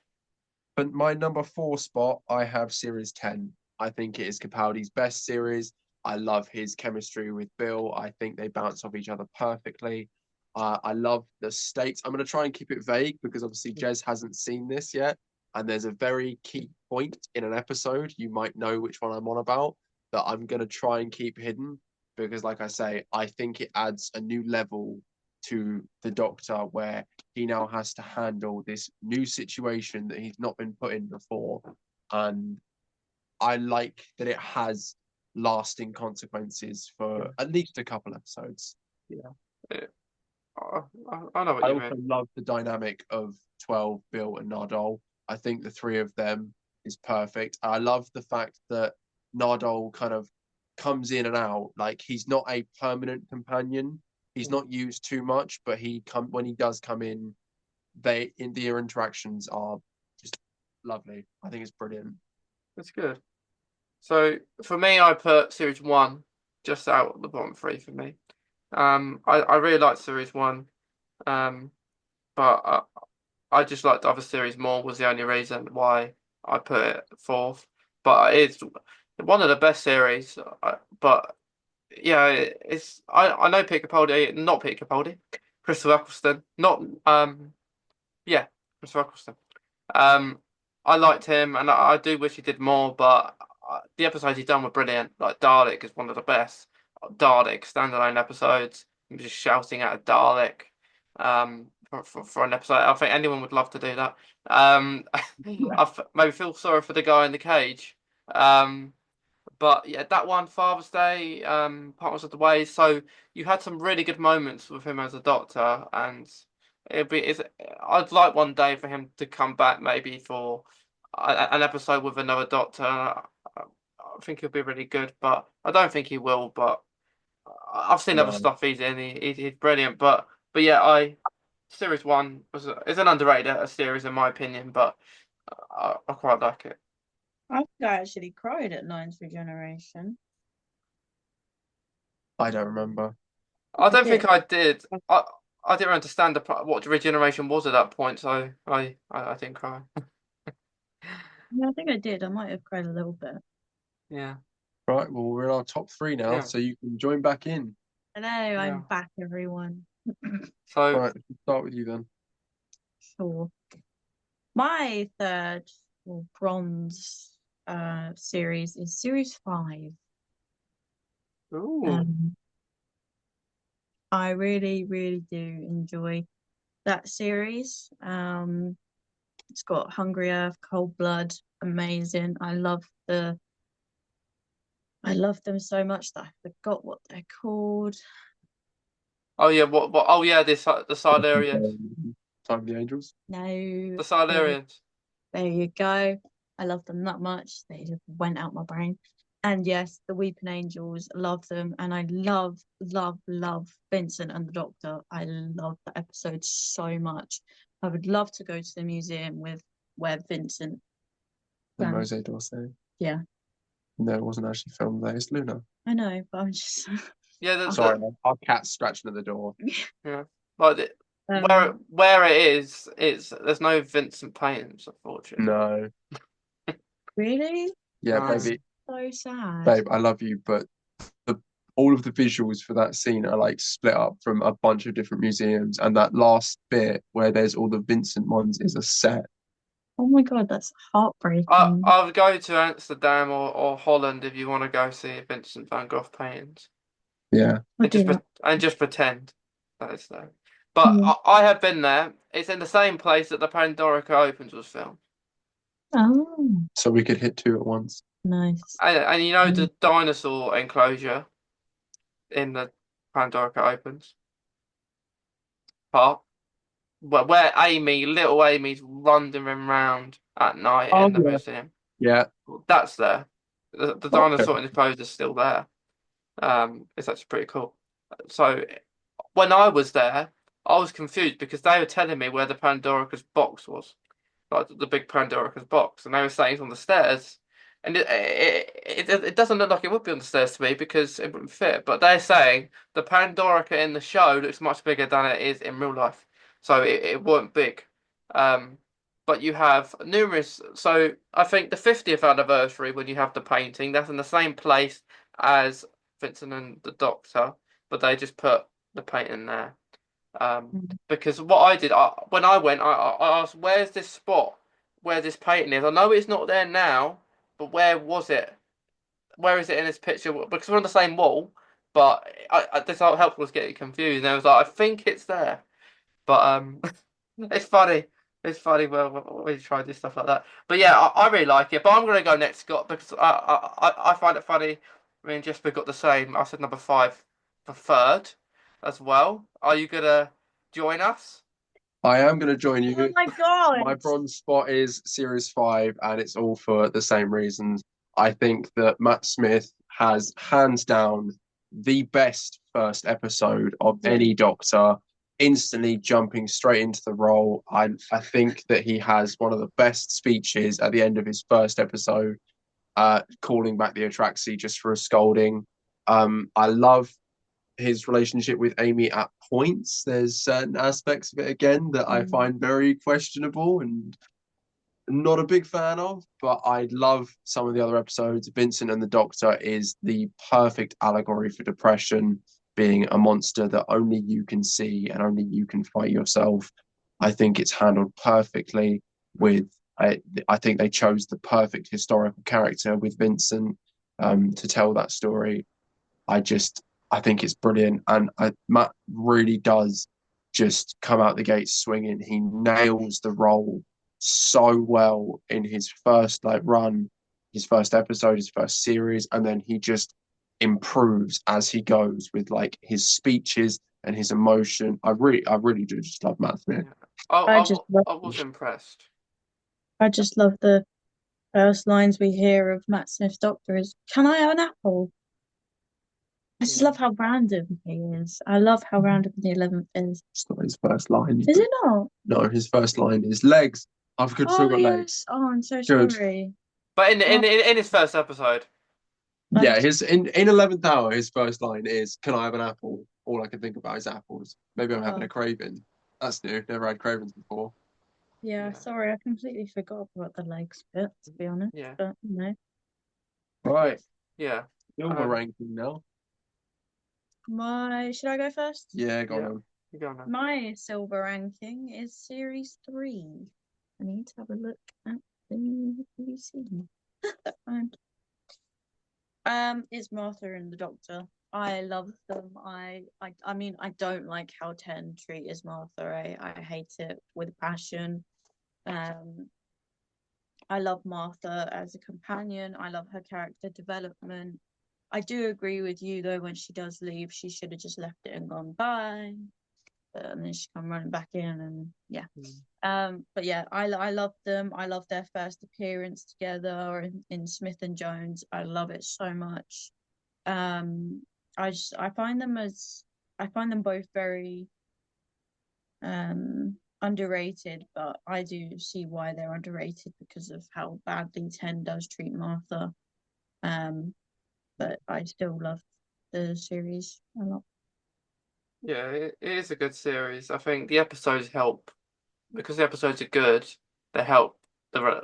but my number 4 spot, I have series 10. I think it is Capaldi's best series. I love his chemistry with Bill. I think they bounce off each other perfectly. I love the stakes. I'm going to try and keep it vague because obviously Jez hasn't seen this yet. And there's a very key point in an episode. You might know which one I'm on about that I'm going to try and keep hidden because, like I say, I think it adds a new level to the Doctor where he now has to handle this new situation that he's not been put in before. And I like that it has lasting consequences Yeah. for at least a couple episodes. Yeah. I know what I you also mean. love the dynamic of 12, Bill, and Nardole. I think the three of them is perfect. I love the fact that Nardole kind of comes in and out. Like he's not a permanent companion. He's not used too much, but he come when he does come in, their interactions are just lovely. I think it's brilliant. That's good. So for me, I put series one just out of the bottom three for me. I really liked series one. Um, but I just liked the other series more was the only reason why I put it fourth. But it's one of the best series. But yeah, it's I know Peter Capaldi, not Peter Capaldi, Christopher Eccleston, not yeah, Christopher Eccleston. Um, I liked him, and I do wish he did more. But the episodes he's done were brilliant. Like Dalek is one of the best Dalek standalone episodes. Him just shouting at a Dalek, for an episode. I think anyone would love to do that. Maybe feel sorry for the guy in the cage. Um, but yeah, that one, Father's Day, Partners of the Ways. So you had some really good moments with him as a doctor, and I'd like one day for him to come back, maybe for an episode with another doctor. I think he'll be really good, but I don't think he will. But I've seen other No, stuff he's in. He's brilliant. But yeah, I series one is an underrated series in my opinion, but I quite like it. I think I actually cried at Nine's Regeneration. I don't remember. I I don't think did. I did. I didn't understand what regeneration was at that point, so I didn't cry. Yeah, I think I did. I might have cried a little bit. Yeah, Right, well, we're in our top three now, yeah, so you can join back in. Hello, yeah. I'm back, everyone. So, Right, let's start with you then. Sure. My third or bronze series is series 5. ooh, Um, I really, really do enjoy that series. It's got Hungry Earth, Cold Blood, amazing. I love them so much that I forgot what they're called. oh yeah, what? Oh yeah, the Silurians, Time of the Angels. No, the Silurians. there you go. I love them that much. They just went out my brain. And yes, the Weeping Angels, love them. And I love, love, love Vincent and the Doctor. I love that episode so much. I would love to go to the museum with where Vincent. The Um, Mose d'Orsay. yeah, No, it wasn't actually filmed there. It's Luna. I know, but I'm just Yeah, Sorry, our cat's scratching at the door. yeah, like um where it is, it's there's no Vincent paintings, unfortunately. No. really? Yeah, No. That's baby, so sad. babe, I love you, but the all of the visuals for that scene are like split up from a bunch of different museums, and that last bit where there's all the Vincent ones is a set. Oh my God, that's heartbreaking. I would go to Amsterdam or Holland if you want to go see Vincent van Gogh paintings Yeah. I'll do that. and just pretend that it's there. But Yeah. I have been there. It's in the same place that the Pandorica Opens was filmed, Oh, So we could hit two at once. nice. and you know the dinosaur enclosure in the Pandorica Opens part, where little Amy's wandering around at night Oh in the yeah. museum. Yeah. That's there. The Okay. dinosaur enclosure is still there. It's actually pretty cool. So when I was there, I was confused because they were telling me where the Pandora's box was, like the big Pandora's box, and they were saying it's on the stairs. And it doesn't look like it would be on the stairs to me because it wouldn't fit. But they're saying the Pandorica in the show looks much bigger than it is in real life, so it weren't big. Um, but you have numerous. So I think the 50th anniversary when you have the painting, that's in the same place as Vincent and the Doctor, but they just put the painting there. Because what I did, when I went, I asked, "Where's this spot where this painting is?" I know it's not there now, but where was it? Where is it in this picture? Because we're on the same wall, but this helpful was getting confused. And I was like, "I think it's there," but it's funny. It's funny when we try to do stuff like that. But yeah, I really like it. But I'm gonna go next, Scott, because I find it funny. I mean, Jesper got the same. I said number 5 for third as well. Are you gonna join us? I am going to join Oh you. my My God. bronze spot is Series 5, and it's all for the same reasons. I think that Matt Smith has hands down the best first episode of Yeah. any Doctor, instantly jumping straight into the role. I think that he has one of the best speeches at the end of his first episode, calling back the Atraxi just for a scolding. I love his relationship with Amy at points. There's certain aspects of it again that I find very questionable and not a big fan of, but I love some of the other episodes. Vincent and the Doctor is the perfect allegory for depression, being a monster that only you can see and only you can fight yourself. I think it's handled perfectly with. I think they chose the perfect historical character with Vincent to tell that story. I just I think it's brilliant, and Matt really does just come out the gate swinging. He nails the role so well in his first run, his first episode, his first series, and then he just improves as he goes with like his speeches and his emotion. I really do just love Matt Smith. Yeah. I just love I was impressed. I just love the first lines we hear of Matt Smith's Doctor is, "Can I have an apple?" I just Yeah. love how random he is. I love how random the 11th is. It's not his first line. Is it not? No, his first line is legs. I've still Oh got legs. yes. Oh, I'm so Good. sorry. But Oh, in his first episode, Yeah, his in 11th hour, his first line is, "Can I have an apple?" all I can think about is apples. Maybe I'm having Oh, a craving. That's new. Never had cravings before. yeah, Yeah, sorry, I completely forgot about the legs bit, to be honest. yeah, But Right. yeah. Silver ranking now. should I go first? Yeah, go Yeah. on. You go now. My silver ranking is series 3. I need to have a look at the BBC. And it's Martha and the Doctor. I love them. I mean, I don't like how Ten treat is Martha. I hate it with passion. Um, I love Martha as a companion. I love her character development. I do agree with you though. When she does leave, she should have just left it and gone bye. And then she come running back in, and yeah. But yeah, I love them. I love their first appearance together in Smith and Jones. I love it so much. Um, I find I find them both very underrated, but I do see why they're underrated because of how badly Ten does treat Martha. Um, but I still love the series a lot. Yeah, it is a good series. I think the episodes help because the episodes are good. They help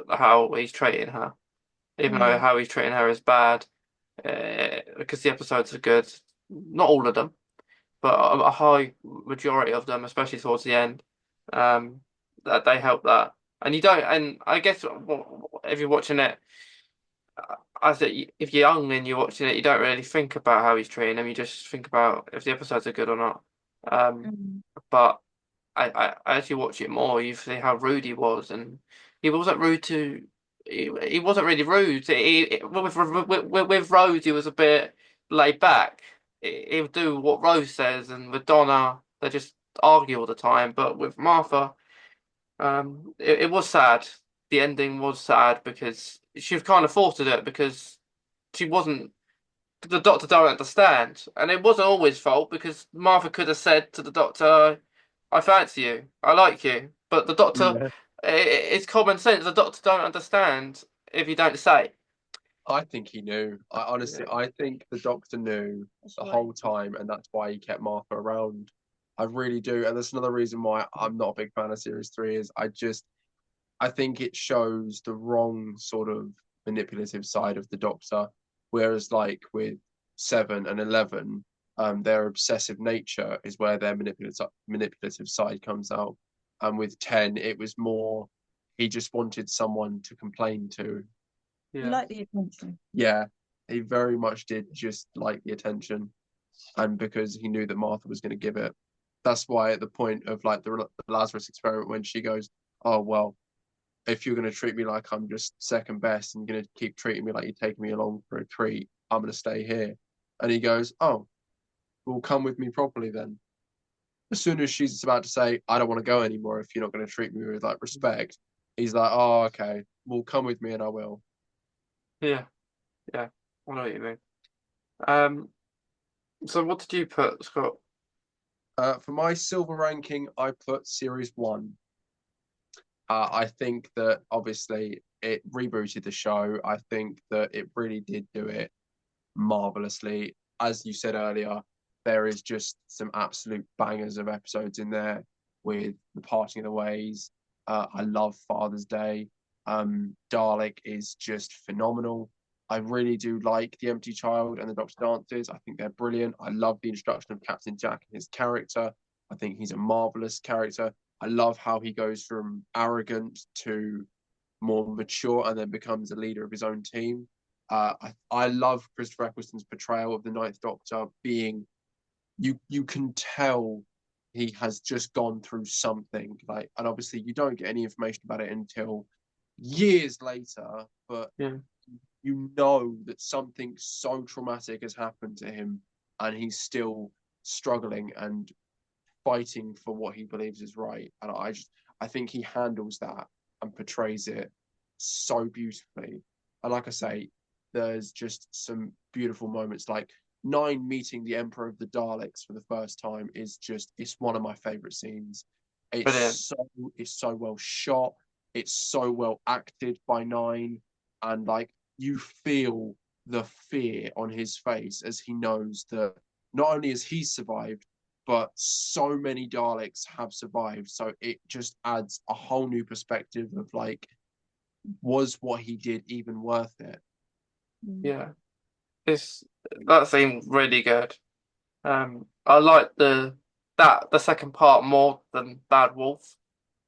how he's treating her, even though Mm, how he's treating her is bad. Because the episodes are good. Not all of them, but a high majority of them, especially towards the end, that they help that. And you don't, and I guess if you're watching it, I think if you're young and you're watching it, you don't really think about how he's treating them. You just think about if the episodes are good or not. Um, mm, but as you watch it more, you see how rude he was, and he wasn't rude to. He wasn't really rude. With Rose, he was a bit laid back. He would do what Rose says, and with Donna, they just argue all the time. But with Martha, it was sad. The ending was sad because she kind of forced it because she wasn't. The doctor don't understand, and it wasn't always fault because Martha could have said to the doctor, "I fancy you, I like you," but the doctor, Yeah. it's common sense. The doctor don't understand if you don't say. I think he knew. I honestly, Yeah, I think the doctor knew that's the right. whole time, and that's why he kept Martha around. I really do, and that's another reason why I'm not a big fan of Series 3. Is I think it shows the wrong sort of manipulative side of the Doctor, whereas like with 7 and 11, their obsessive nature is where their manipulative side comes out, and with 10, it was more he just wanted someone to complain to. You yeah, like the attention. Yeah, he very much did just like the attention, and because he knew that Martha was going to give it. That's why at the point of like the Lazarus experiment, when she goes, "Oh well, if you're going to treat me like I'm just second best and you're going to keep treating me like you're taking me along for a treat, I'm going to stay here." And he goes, "Oh, well, come with me properly then." As soon as she's about to say, "I don't want to go anymore if you're not going to treat me with like respect," he's like, "Oh, okay, well, come with me and I will." yeah, yeah. I know what you mean. Um, so what did you put, Scott? For my silver ranking, I put series 1. I think that obviously it rebooted the show. I think that it really did do it marvelously. As you said earlier, there is just some absolute bangers of episodes in there with The Parting of the Ways. I love Father's Day. Dalek is just phenomenal. I really do like The Empty Child and the Doctor Dances. I think they're brilliant. I love the introduction of Captain Jack and his character. I think he's a marvelous character. I love how he goes from arrogant to more mature and then becomes a leader of his own team. I love Christopher Eccleston's portrayal of the Ninth Doctor being you can tell he has just gone through something like, and obviously you don't get any information about it until years later, but Yeah, you know that something so traumatic has happened to him and he's still struggling and fighting for what he believes is right. And I think he handles that and portrays it so beautifully. And like I say, there's just some beautiful moments like 9 meeting the Emperor of the Daleks for the first time is just it's one of my favorite scenes. It's brilliant. so it's so well shot, it's so well acted by 9, and like you feel the fear on his face as he knows that not only has he survived, but so many Daleks have survived. So it just adds a whole new perspective of like, was what he did even worth it? Yeah, it's that seemed really good. I like the second part more than Bad Wolf.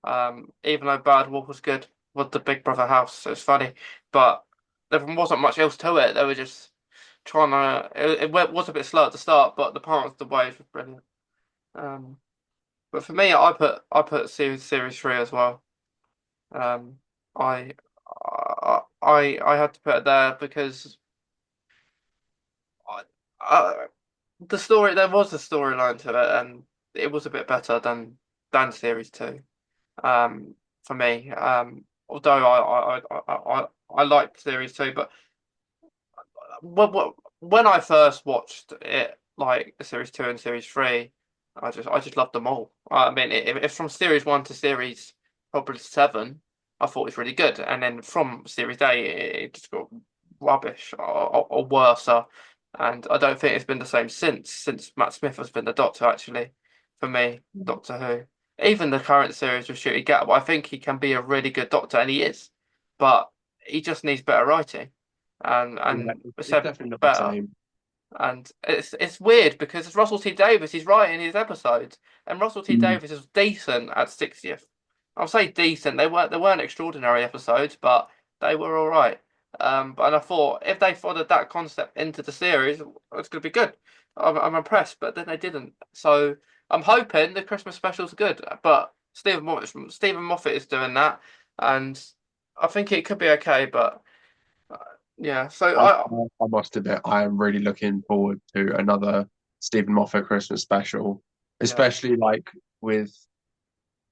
Even though Bad Wolf was good with the Big Brother house, it's funny, but there wasn't much else to it. They were just trying to. It was a bit slow at the start, but the parts of the waves were brilliant. Um, but for me, I put series three as well. Um, I I had to put it there because I, the story there was a storyline to it, and it was a bit better than series two. For me, although I liked series two, but when I first watched it, like series two and series three, I just loved them all. I mean, if from series one to series probably seven, I thought it was really good, and then from series eight, it just got rubbish or worse. And I don't think it's been the same since Matt Smith has been the Doctor. Actually, for me, Doctor Who, even the current series with Ncuti Gatwa, I think he can be a really good Doctor, and he is, but he just needs better writing Yeah, and it's said definitely not the better. same. And it's weird because it's Russell T Davies. He's writing his episodes, and Russell T Mm. Davies is decent at 60th. I'll say decent. They weren't extraordinary episodes, but they were all right. And I thought if they followed that concept into the series, it's going to be good. I'm impressed, but then they didn't. So I'm hoping the Christmas special's good. But Stephen Moffat is doing that, and I think it could be okay. But uh, yeah, so I, I I must admit, I am really looking forward to another Stephen Moffat Christmas special, yeah. especially like with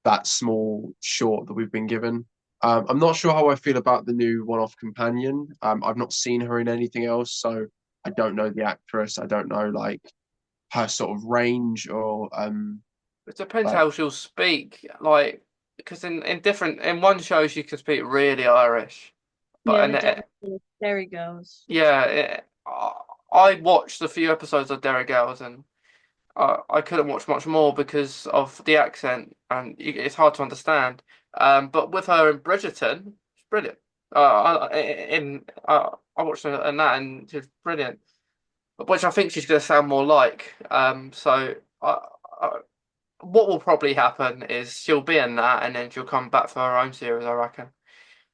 that small short that we've been given. I'm not sure how I feel about the new one-off companion. I've not seen her in anything else, so I don't know the actress. I don't know like her sort of range or It depends like how she'll speak. Like, because in one show she can speak really Irish, but Yeah, and the Dairy Girls. yeah, I watched a few episodes of Derry Girls and I couldn't watch much more because of the accent and it's hard to understand. But with her in Bridgerton, it's brilliant. I watched her in that and she's brilliant, which I think she's going to sound more like. So I, what will probably happen is she'll be in that and then she'll come back for her own series, I reckon.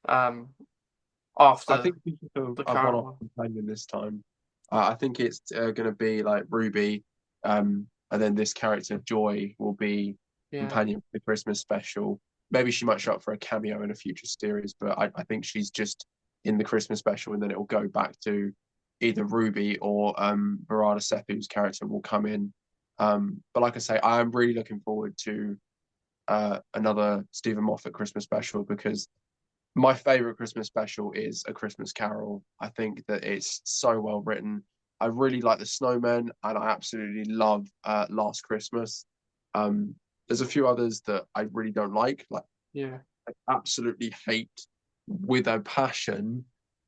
Um, I after think we should have the a current one-off one. companion this time. I think it's going to be like Ruby, and then this character Joy will be Yeah. companion for the Christmas special. Maybe she might show up for a cameo in a future series, but I think she's just in the Christmas special, and then it will go back to either Ruby or Barada Sethu's character will come in. But like I say, I am really looking forward to another Stephen Moffat Christmas special because my favorite Christmas special is A Christmas Carol. I think that it's so well written. I really like The Snowman, and I absolutely love Last Christmas. There's a few others that I really don't like Yeah. I absolutely hate with a passion.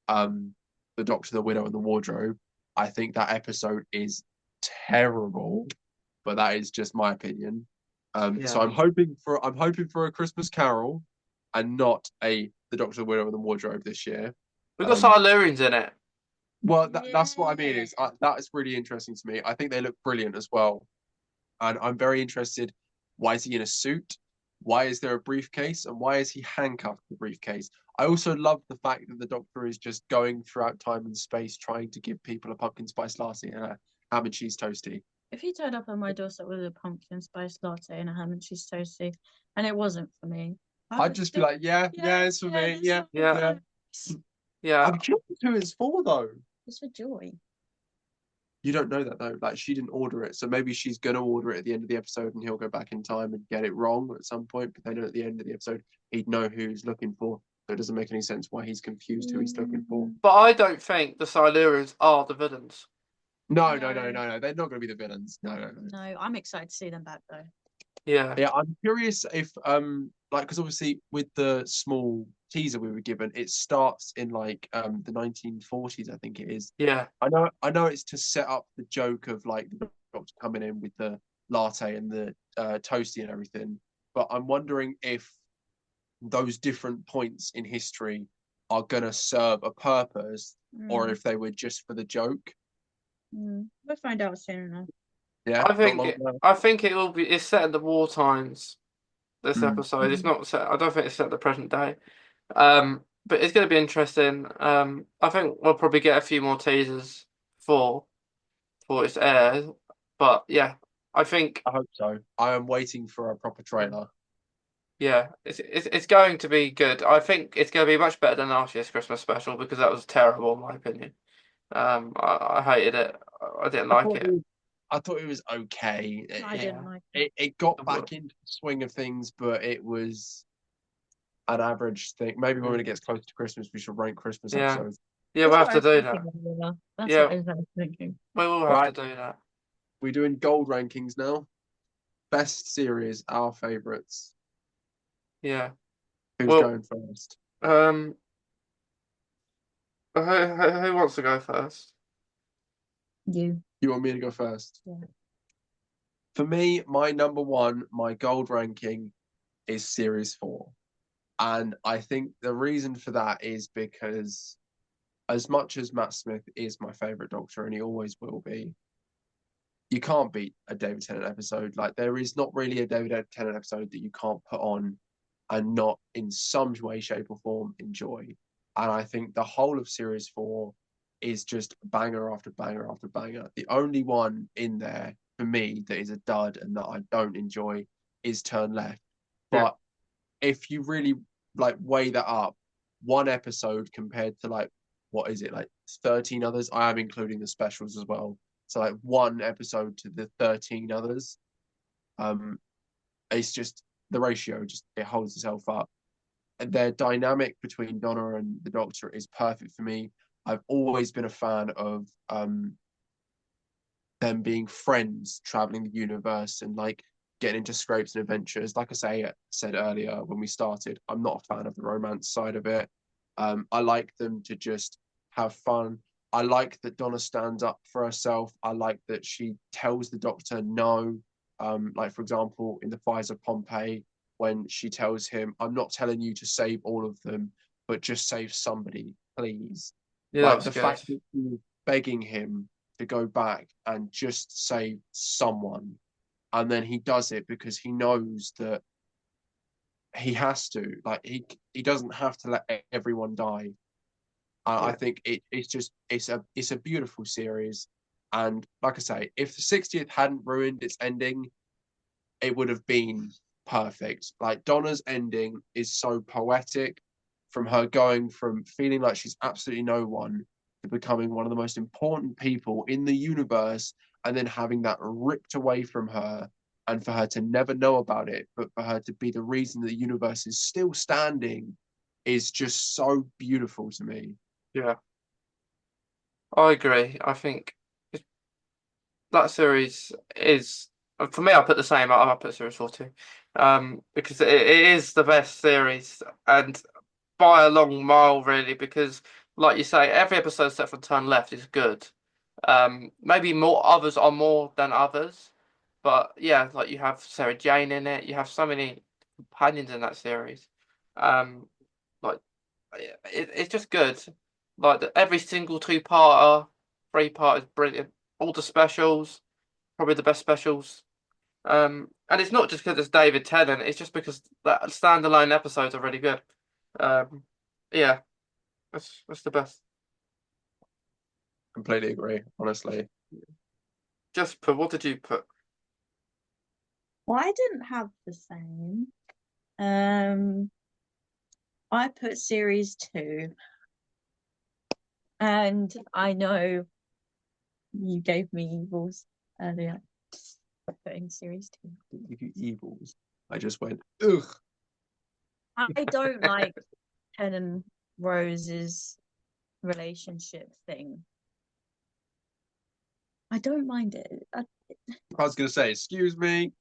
Um, The Doctor, the Widow, and the Wardrobe. I think that episode is terrible, but that is just my opinion. So Yeah. I'm hoping for A Christmas Carol, and not a The Doctor, the Widow, and the Wardrobe this year. We've got Um, Silurians in it. well, that's what I mean. Yeah. That is really interesting to me. I think they look brilliant as well, and I'm very interested. Why is he in a suit? Why is there a briefcase? And why is he handcuffed to the briefcase? I also love the fact that the Doctor is just going throughout time and space trying to give people a pumpkin spice latte and a ham and cheese toasty. If you turned up on my doorstep with a pumpkin spice latte and a ham and cheese toasty, and it wasn't for me, I I'd would just be still, like, yeah, yeah, yeah, it's for me. this Yeah, will be Yeah. yeah. nice. Yeah. I'm curious who it's for though. It's for joy. You don't know that though. Like she didn't order it, so maybe she's gonna order it at the end of the episode, and he'll go back in time and get it wrong at some point. But then at the end of the episode, he'd know who he's looking for. So it doesn't make any sense why he's confused who he's looking for. But I don't think the Silurians are the villains. No, no, no, No, no, no. They're not gonna be the villains. No, no, no. no, I'm excited to see them back though. Yeah. Yeah, I'm curious if like because obviously with the small teaser we were given, it starts in like the 1940s, I think it is. Yeah. I know it's to set up the joke of like the Doctor coming in with the latte and the toasty and everything. But I'm wondering if those different points in history are going to serve a purpose or if they were just for the joke. We'll find out soon enough. Yeah, I think it will be. It's set in the war times. This episode. It's Mm. not set. I don't think it's set the present day. But it's going to be interesting. I think we'll probably get a few more teasers for its air. But yeah, I think I hope so. I am waiting for a proper trailer. yeah, it's going to be good. I think it's going to be much better than last year's Christmas special because that was terrible in my opinion. I hated it. I didn't like it. I thought it was okay. I didn't like it. It got back into the swing of things, but it was an average thing. Maybe when it gets closer to Christmas, we should rank Christmas episodes. Yeah, we'll have to do that. That's Yeah. what I was thinking. We will have to do that. We're doing gold rankings now. Best series, our favourites. Yeah. Who's going first? Who wants to go first? You. You want me to go first? Yeah. For me, my number one, my gold ranking is Series 4. And I think the reason for that is because as much as Matt Smith is my favourite Doctor, and he always will be, you can't beat a David Tennant episode. Like, there is not really a David Tennant episode that you can't put on and not in some way, shape, or form enjoy. And I think the whole of Series 4 is just banger after banger after banger. The only one in there for me that is a dud and that I don't enjoy is Turn Left. But if you really like weigh that up, one episode compared to like, what is it, like 13 others? I am including the specials as well. So like one episode to the 13 others. It's just the ratio, just it holds itself up. And their dynamic between Donna and the Doctor is perfect for me. I've always been a fan of them being friends, traveling the universe and like getting into scrapes and adventures. Like I said earlier when we started, I'm not a fan of the romance side of it. I like them to just have fun. I like that Donna stands up for herself. I like that she tells the Doctor no. Like, for example, in the Fires of Pompeii, when she tells him, I'm not telling you to save all of them, but just save somebody, please. Yeah, like the fact that she's begging him to go back and just save someone. And then he does it because he knows that he has to. Like, he doesn't have to let everyone die. I think it's a beautiful series. And like I say, if the 60th hadn't ruined its ending, it would have been perfect. Like, Donna's ending is so poetic, from her going from feeling like she's absolutely no one to becoming one of the most important people in the universe, and then having that ripped away from her, and for her to never know about it, but for her to be the reason the universe is still standing, is just so beautiful to me. Yeah, I agree. I think that series is, for me, I put the same. I put Series 4 too, because it is the best series and by a long mile, really. Because, like you say, every episode except for Turn Left is good. Maybe more others are more than others, but yeah, like you have Sarah Jane in it. You have so many companions in that series. Like it's just good. Like every single two-parter, three-part is brilliant. All the specials, probably the best specials. And it's not just because it's David Tennant. It's just because that standalone episodes are really good. Yeah, that's the best. Completely agree, honestly. Jesper, what did you put? Well, I didn't have the same. I put Series 2. And I know you gave me Evils earlier. Putting Series 2. If you evils, I just went, ugh. I don't like Ken and Rose's relationship thing. I don't mind it. I was going to say, excuse me.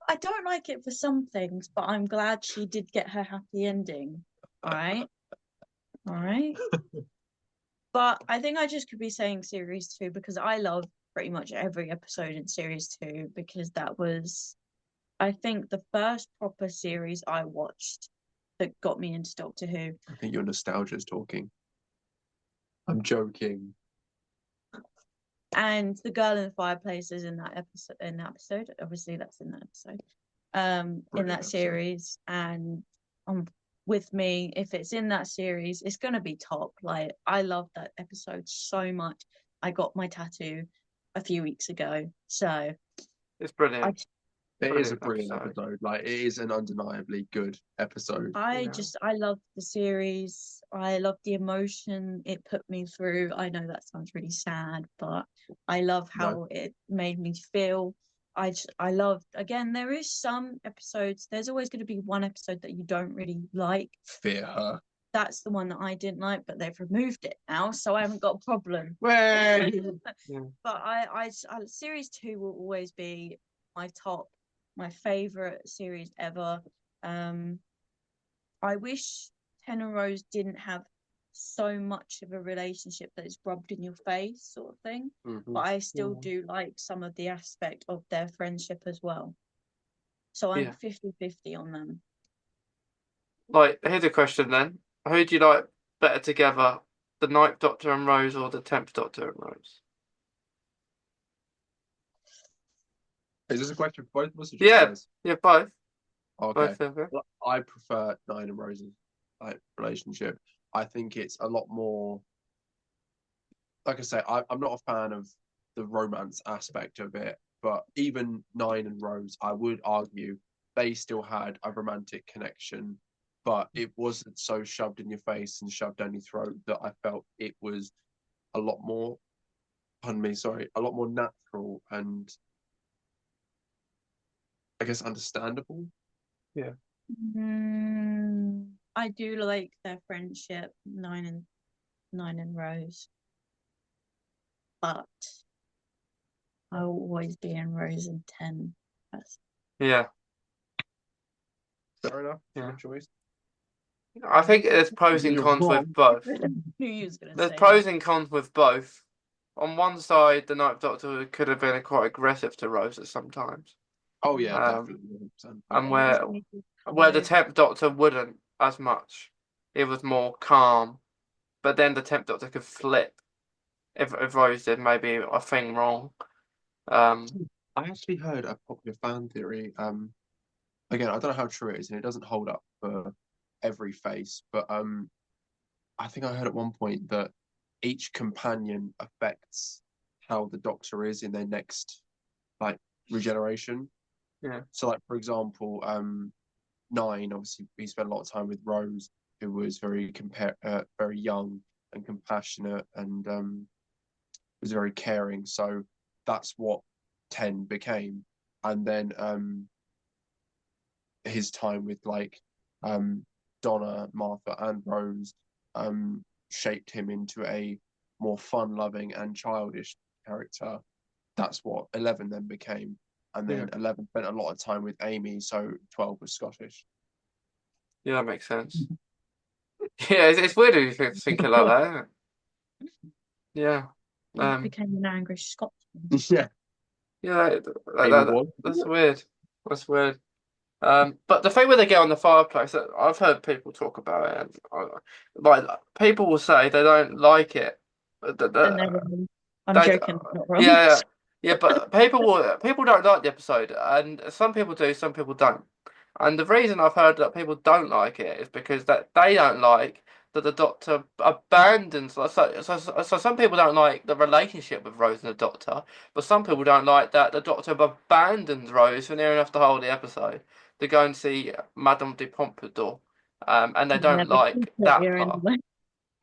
I don't like it for some things, but I'm glad she did get her happy ending. All right. All right. But I think I just could be saying series 2 because I love pretty much every episode in series 2 because that was, I think, the first proper series I watched that got me into Doctor Who. I think your nostalgia is talking. I'm joking. And the girl in the fireplace is in that episode. Obviously, that's in that episode. In Brilliant that episode. series, and with me, if it's in that series, it's gonna be top. Like, I love that episode so much. I got my tattoo a few weeks ago, so It's I brilliant. It is a Brilliant brilliant episode. episode. Like, it is an undeniably good episode. I love the series. I love the emotion it put me through. I know that sounds really sad, but I love No. how it made me feel. I love, again, there is some episodes, there's always going to be one episode that you don't really like. Fear her. That's the one that I didn't like, but they've removed it now, so I haven't got a problem. Way. Yeah. But I series 2 will always be my favorite series ever. I wish Ten and Rose didn't have so much of a relationship that is rubbed in your face, sort of thing. Mhm. But I still do like some of the aspect of their friendship as well. So I'm Yeah. 50-50 on them. Like, here's a question then. Who do you like better together? The Ninth Doctor and Rose or the 10th Doctor and Rose? Is this a question for both of us or just Yeah. hers? Yeah, both. Okay. Both of them. Well, I prefer Nine and Rose's relationship. I think it's a lot more. Like I say, I'm not a fan of the romance aspect of it, but even Nine and Rose, I would argue they still had a romantic connection, but it wasn't so shoved in your face and shoved down your throat that I felt it was a lot more, pardon me, sorry, a lot more natural and I guess understandable. Yeah. I do like their friendship, Nine and Rose, but I'll always be in Rose and 10. Yeah. Fair enough. Yeah. Good choice. I think there's pros and You're cons wrong. with both. Knew you was gonna There's say pros that. and cons with both. On one side, the Ninth Doctor could have been quite aggressive to Rose at some times. Oh yeah, Um, definitely. 100%. And Yeah. where the 10th Doctor wouldn't as much. It was more calm. But then the 10th Doctor could flip if Rose did maybe a thing wrong. I actually heard a popular fan theory. Again, I don't know how true it is, and it doesn't hold up for every face, but I think I heard at one point that each companion affects how the Doctor is in their next like regeneration. Yeah. So, like for example, Nine, obviously, he spent a lot of time with Rose, who was very very young and compassionate, and was very caring. So that's what 10 became, and then his time with like Donna, Martha, and Rose shaped him into a more fun-loving and childish character. That's what 11 then became. And then 11 spent a lot of time with Amy, so 12 was Scottish. Yeah, that makes sense. Yeah, it's weird if you think it like that, isn't it? Yeah. Became an angry Scotsman. Yeah. Yeah, Amy was. that's weird. That's weird. But the thing with the girl in the fireplace, I've heard people talk about it, and like people will say they don't like it. I'm joking, not wrong. Yeah, but people don't like the episode, and some people do, some people don't. And the reason I've heard that people don't like it is because that they don't like that the Doctor abandons. So some people don't like the relationship with Rose and the Doctor, but some people don't like that the Doctor abandons Rose for near enough the whole of the episode to go and see Madame de Pompadour, and they don't like that part.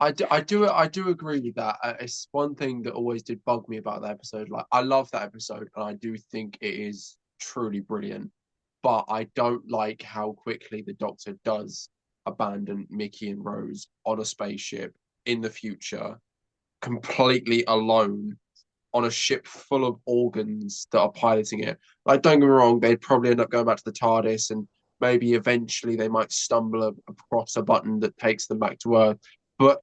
I do agree with that. It's one thing that always did bug me about that episode. Like I love that episode, and I do think it is truly brilliant. But I don't like how quickly the Doctor does abandon Mickey and Rose on a spaceship in the future, completely alone on a ship full of organs that are piloting it. Like, don't get me wrong, they'd probably end up going back to the TARDIS, and maybe eventually they might stumble across a button that takes them back to Earth. But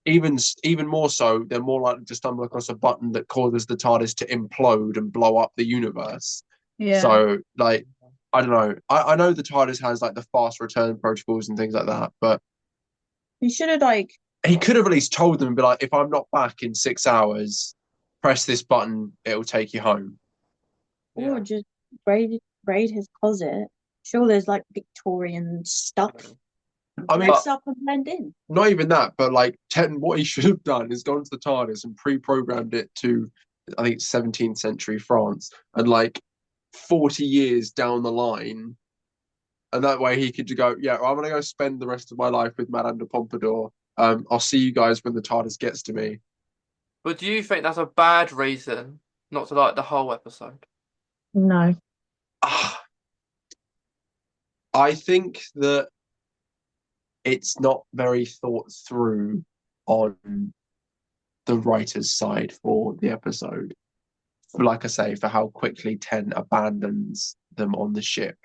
even more so, they're more likely to stumble across a button that causes the TARDIS to implode and blow up the universe. Yeah. So, like, I don't know. I know the TARDIS has like the fast return protocols and things like that, but You should have like, he could have at least told them and be like, if I'm not back in 6 hours, press this button, it'll take you home. or Yeah. just raid his closet. Sure, there's like Victorian stuff. I mean, Dress up and blend in. not even that, but like what he should have done is gone to the TARDIS and pre-programmed it to, I think, 17th century France, and like 40 years down the line, and that way he could just go, yeah, well, I'm gonna go spend the rest of my life with Madame de Pompadour. I'll see you guys when the TARDIS gets to me. But do you think that's a bad reason not to like the whole episode? No. Ah, I think that it's not very thought through on the writer's side for the episode. Like I say, for how quickly Ten abandons them on the ship.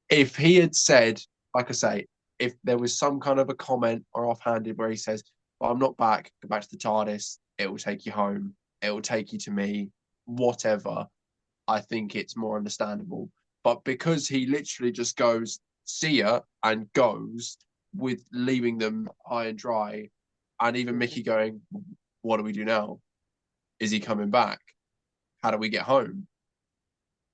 If he had said, like I say, if there was some kind of a comment or offhanded where he says, well, I'm not back, go back to the TARDIS, it will take you home, it will take you to me, whatever, I think it's more understandable. But because he literally just goes, see ya, and goes with leaving them high and dry, and even Mickey going, what do we do now? Is he coming back? How do we get home?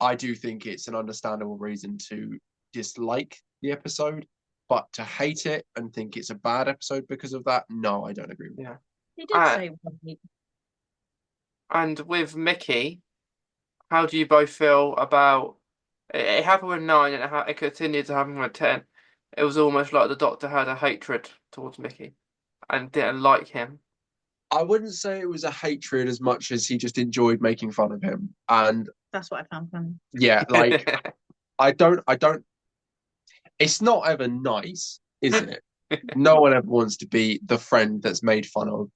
I do think it's an understandable reason to dislike the episode, but to hate it and think it's a bad episode because of that, no, I don't agree with Yeah. He did say wait. And with Mickey, how do you both feel about it happened with 9 and it continued to happen with 10. It was almost like the Doctor had a hatred towards Mickey and didn't like him. I wouldn't say it was a hatred as much as he just enjoyed making fun of him. And That's what I found funny. yeah, like I don't it's not ever nice, is it? No one ever wants to be the friend that's made fun of.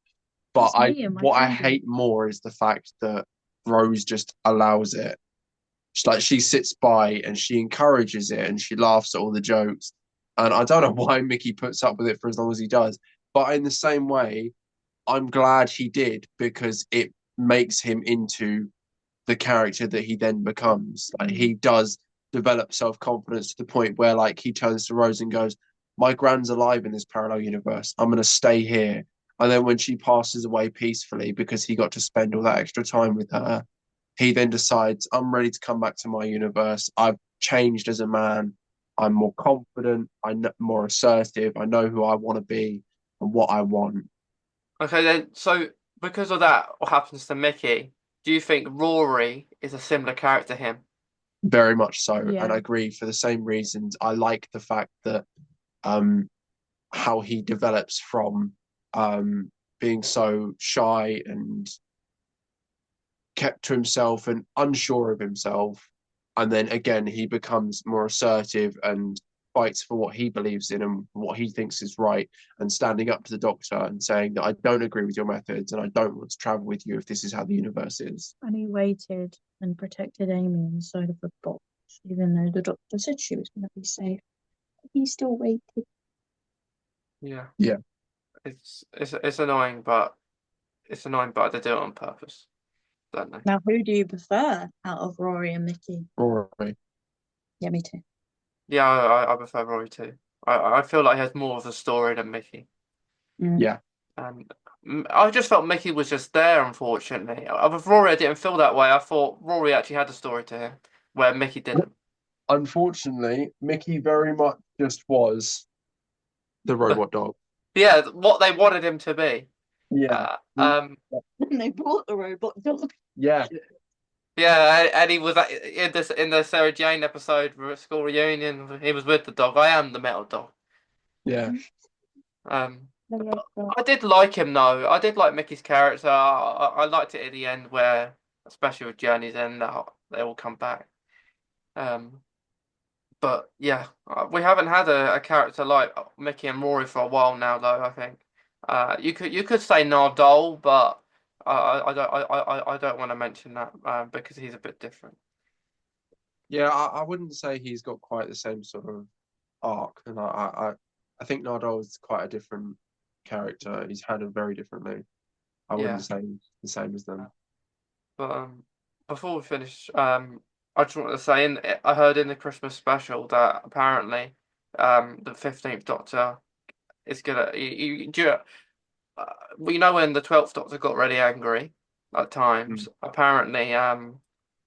But That's me and my what I friend. hate more is the fact that Rose just allows it. Like she sits by and she encourages it and she laughs at all the jokes. And I don't know why Mickey puts up with it for as long as he does. But in the same way, I'm glad he did because it makes him into the character that he then becomes. Like he does develop self-confidence to the point where like he turns to Rose and goes, my grand's alive in this parallel universe. I'm gonna stay here. And then when she passes away peacefully because he got to spend all that extra time with her, he then decides, I'm ready to come back to my universe. I've changed as a man. I'm more confident. I'm more assertive. I know who I want to be and what I want. Okay, then, so because of that, what happens to Mickey? Do you think Rory is a similar character to him? Very much so. Yeah. And I agree for the same reasons. I like the fact that um, how he develops from being so shy and kept to himself and unsure of himself. And then again, he becomes more assertive and fights for what he believes in and what he thinks is right, and standing up to the Doctor and saying that I don't agree with your methods and I don't want to travel with you if this is how the universe is. And he waited and protected Amy inside of the box, even though the doctor said she was going to be safe. He still waited. Yeah. Yeah. It's annoying, but they do it on purpose, don't they? Now, who do you prefer out of Rory and Mickey? Rory. Yeah, me too. Yeah, I prefer Rory too. I feel like he has more of the story than Mickey. Yeah. And I just felt Mickey was just there, unfortunately. With Rory, I didn't feel that way. I thought Rory actually had a story to him, where Mickey didn't. Unfortunately, Mickey very much just was the robot dog. Yeah, what they wanted him to be. Yeah. And they brought the robot dog. Yeah. Yeah, and he was in the Sarah Jane episode school reunion. He was with the dog. I am the metal dog. Yeah. Um, I did like him though. I did like Mickey's character. I liked it at the end where, especially with Journey's End, they all come back. Um, but yeah, we haven't had a character like Mickey and Rory for a while now, though. I think you could say Nardole, but I don't want to mention that because he's a bit different. Yeah, I wouldn't say he's got quite the same sort of arc, and I think Nardole is quite a different character. He's handled very differently. I wouldn't Yeah. say the same as them. But before we finish, I just want to say, I heard in the Christmas special that apparently, the 15th Doctor is gonna. We know when the 12th Doctor got really angry at Mm. times. Apparently,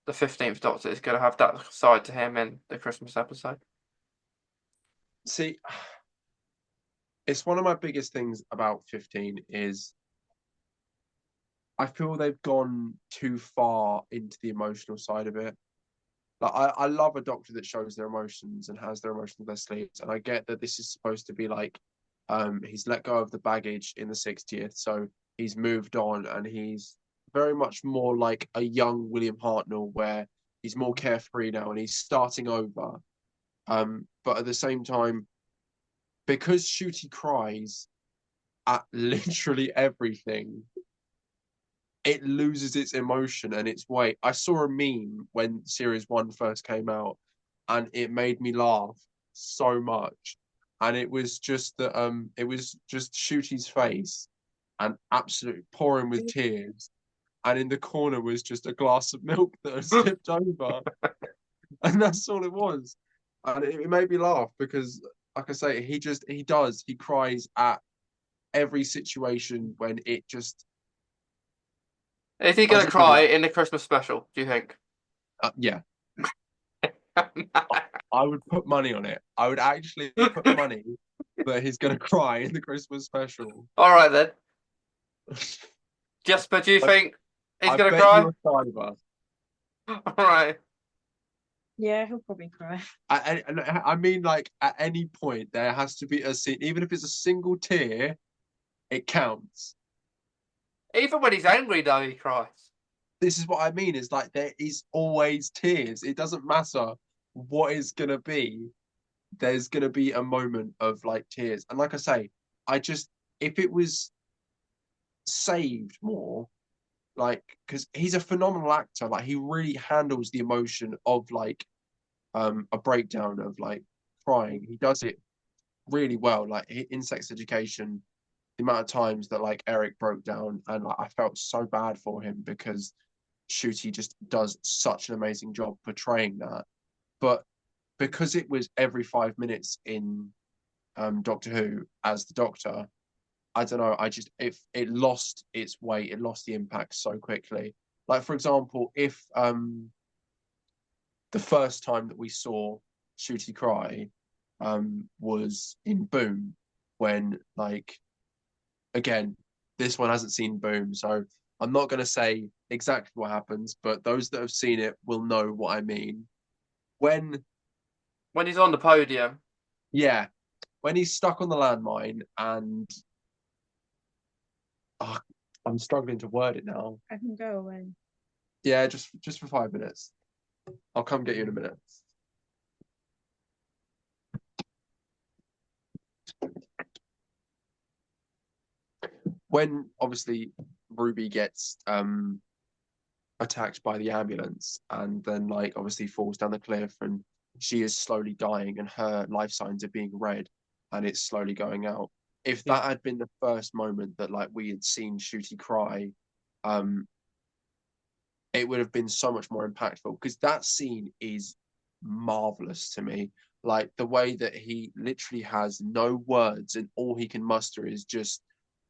the 15th Doctor is gonna have that side to him in the Christmas episode. See, it's one of my biggest things about 15 is I feel they've gone too far into the emotional side of it. Like I love a doctor that shows their emotions and has their emotions on their sleeves. And I get that this is supposed to be like he's let go of the baggage in the 60th, so he's moved on and he's very much more like a young William Hartnell where he's more carefree now and he's starting over. But at the same time, because Shooty cries at literally everything, it loses its emotion and its weight. I saw a meme when Series 1 first came out and it made me laugh so much. And it was just that it was just Shooty's face and absolutely pouring with tears. And in the corner was just a glass of milk that had slipped over. And that's all it was. And it made me laugh because like I say, he cries at every situation when it just Is he I gonna don't know. cry in the Christmas special? Do you think? Yeah, I would put money on it. I would actually put money that he's going to cry in the Christmas special. All right then. Jesper, do you I, think he's I gonna bet you cry? a fiver. All right. Yeah, he'll probably cry. I mean, like at any point, there has to be a scene, even if it's a single tear, it counts. Even when he's angry, though, he cries. This is what I mean. Is like there is always tears. It doesn't matter what is going to be. There's going to be a moment of like tears. And like I say, I just if it was saved more like because he's a phenomenal actor like he really handles the emotion of like a breakdown of like crying. He does it really well like in Sex Education, the amount of times that like Eric broke down and like, I felt so bad for him because Shooty just does such an amazing job portraying that. But because it was every 5 minutes in Doctor Who as the Doctor, I don't know. I just it lost its weight. It lost the impact so quickly. Like for example, if the first time that we saw Shooty cry was in Boom, when like again this one hasn't seen Boom, so I'm not going to say exactly what happens, but those that have seen it will know what I mean. When When he's on the podium. yeah, when he's stuck on the landmine and oh, I'm struggling to word it now. I can go away. Yeah, just for 5 minutes. I'll come get you in a minute. When obviously Ruby gets attacked by the ambulance and then like obviously falls down the cliff and she is slowly dying and her life signs are being read and it's slowly going out. If that had been the first moment that like we had seen Shooty cry, um, it would have been so much more impactful because that scene is marvelous to me. Like the way that he literally has no words and all he can muster is just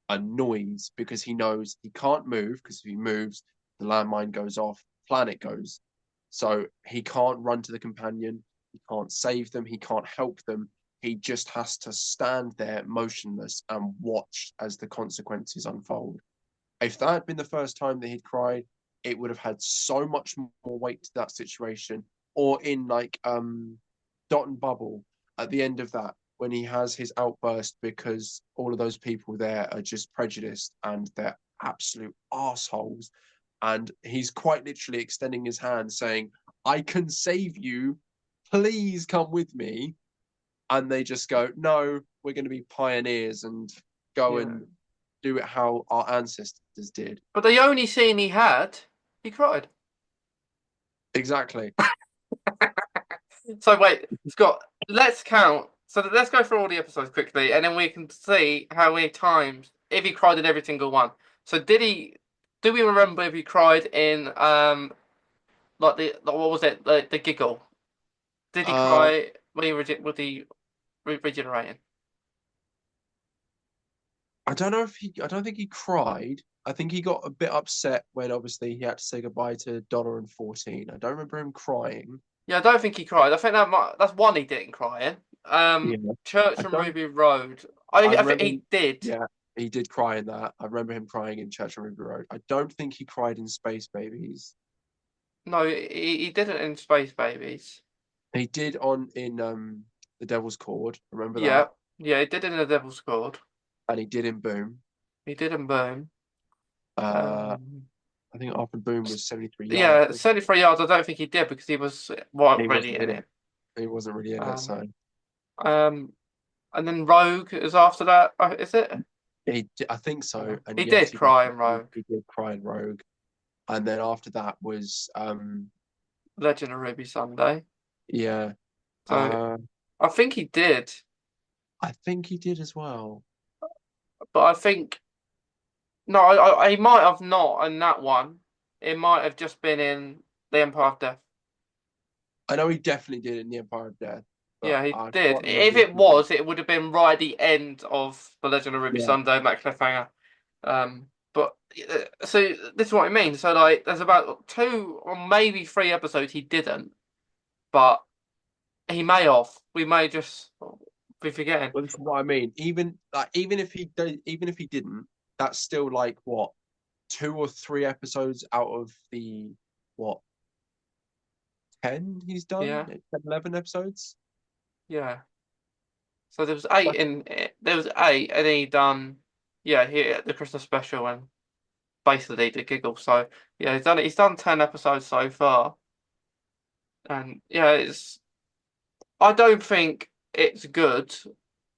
a noise because he knows he can't move because if he moves, the landmine goes off, planet goes. So he can't run to the companion, he can't save them, he can't help them. He just has to stand there motionless and watch as the consequences unfold. If that had been the first time that he'd cried, it would have had so much more weight to that situation. Or in like Dot and Bubble at the end of that, when he has his outburst because all of those people there are just prejudiced and they're absolute assholes. And he's quite literally extending his hand saying, I can save you. Please come with me. And they just go, no, we're going to be pioneers and go and do it how our ancestors did. But the only scene he had, he cried. Exactly. So wait, Scott, let's count So let's go through all the episodes quickly, and then we can see how many times if he cried in every single one. So did he? Do we remember if he cried in like what was it the giggle? Did he Uh, cry when he regenerating? I don't think he cried. I think he got a bit upset when obviously he had to say goodbye to Donna and 14. I don't remember him crying. Yeah, I don't think he cried. I think that's one he didn't cry in. Yeah. I Church and don't Ruby Road. I I think remember he did. yeah, he did cry in that. I remember him crying in Church on Ruby Road. I don't think he cried in Space Babies. No, he didn't in Space Babies. He did on in The Devil's Cord, remember Yeah, that? yeah, he did it in The Devil's Squad. And he did in Boom. He did in Boom. Uh Um, I think after Boom was 73 yards. yeah, 73 yards. I don't think he did because he was He wasn't really wasn't in in it. it. He wasn't really in it, Um, so um, and then Rogue is after that. Is it? I think so. And He yes, did cry in Rogue. he did cry in Rogue. And then after that was Legend of Ruby Sunday. yeah. So Uh I think he did, I think he did as well. but I think no, he might have not in that one. It might have just been in The Empire of Death. I know he definitely did in The Empire of Death, but Yeah, he I did. can't If remember if it he did. was, it would have been right at the end of The Legend of Ruby Yeah. Sunday, that cliffhanger. But so this is what I mean. So like, there's about two or maybe three episodes he didn't, but he may have. We may just be forgetting. Well, this is what I mean. Even if he didn't, that's still like what, 2 or 3 episodes out of the what 10 he's done? Yeah, 10, 11 episodes? yeah. So there was eight That's in there was eight, and then he done yeah he the Christmas special and basically the giggle. So yeah, he's done it. He's done 10 episodes so far, and yeah, it's. I don't think it's good.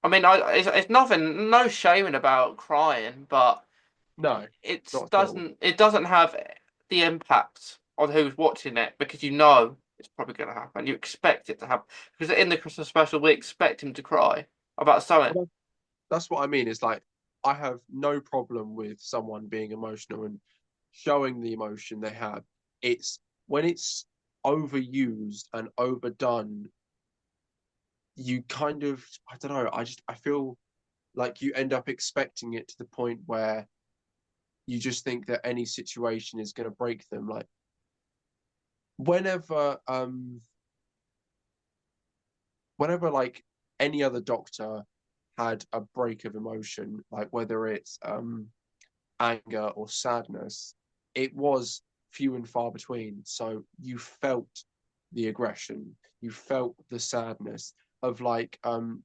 I mean, it's nothing, no shaming about crying, but no, it not at all. doesn't have the impact on who's watching it because you know it's probably going to happen. You expect it to happen because in the Christmas special we expect him to cry about something. Well, that's what I mean. It's like I have no problem with someone being emotional and showing the emotion they have. It's when it's overused and overdone, you kind of, I don't know, I feel like you end up expecting it to the point where you just think that any situation is going to break them. Like whenever whenever like any other doctor had a break of emotion, like whether it's anger or sadness, it was few and far between. So you felt the aggression, you felt the sadness of like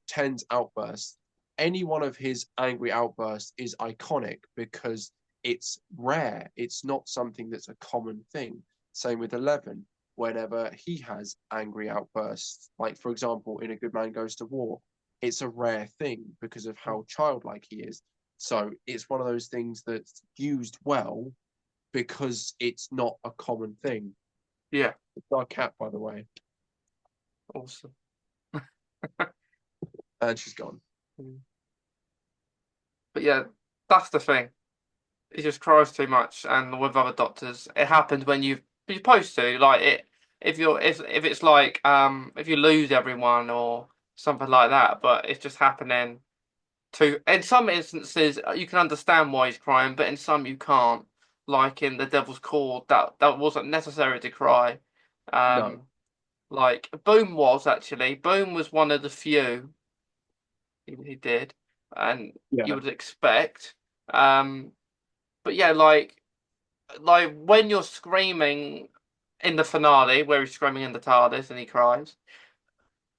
Ten's outburst. Any one of his angry outbursts is iconic because it's rare. It's not something that's a common thing. Same with 11. Whenever he has angry outbursts, like for example, in A Good Man Goes to War, it's a rare thing because of how childlike he is. So it's one of those things that's used well because it's not a common thing. Yeah, It's our cat, by the way, awesome. and she's gone. But yeah, that's the thing. He just cries too much, and with other doctors, it happens when you're supposed to like it. If it's like if you lose everyone or something like that, but it's just happening to. In some instances, you can understand why he's crying, but in some you can't. Like in The Devil's Cord, that wasn't necessary to cry. No, Um, like Boom was actually. Boom was one of the few he did, and you yeah, would expect. Um, but yeah, like when you're screaming in the finale, where he's screaming in the TARDIS and he cries,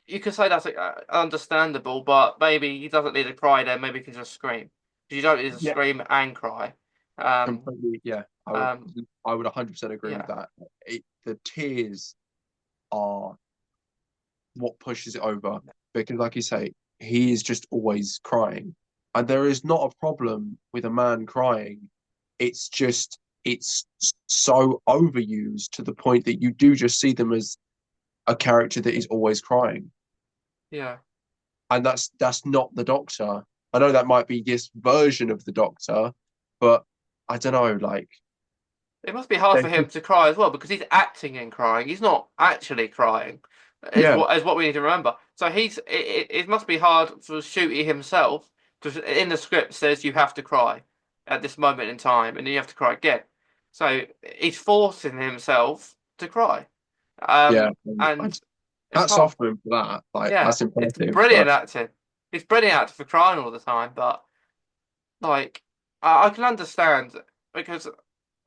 you could say that's understandable, but maybe he doesn't need to cry there. Maybe he can just scream. You don't need to yeah, scream and cry. Um, completely. Yeah, um, I would 100% agree with yeah, that. The tears are what pushes it over because, like you say, he is just always crying, and there is not a problem with a man crying. It's just it's so overused to the point that you do just see them as a character that is always crying. yeah. and that's not the Doctor. I know that might be this version of the Doctor, but I don't know. Like, It must be hard they for him just to cry as well because he's acting and crying. He's not actually crying, yeah, is what we need to remember. So it must be hard for Shooty himself because in the script says you have to cry at this moment in time and then you have to cry again. So he's forcing himself to cry. yeah. And it's Hats hard. off to him for that. Like, Yeah, that's it's impressive. brilliant But acting. It's brilliant acting for crying all the time, but like I can understand because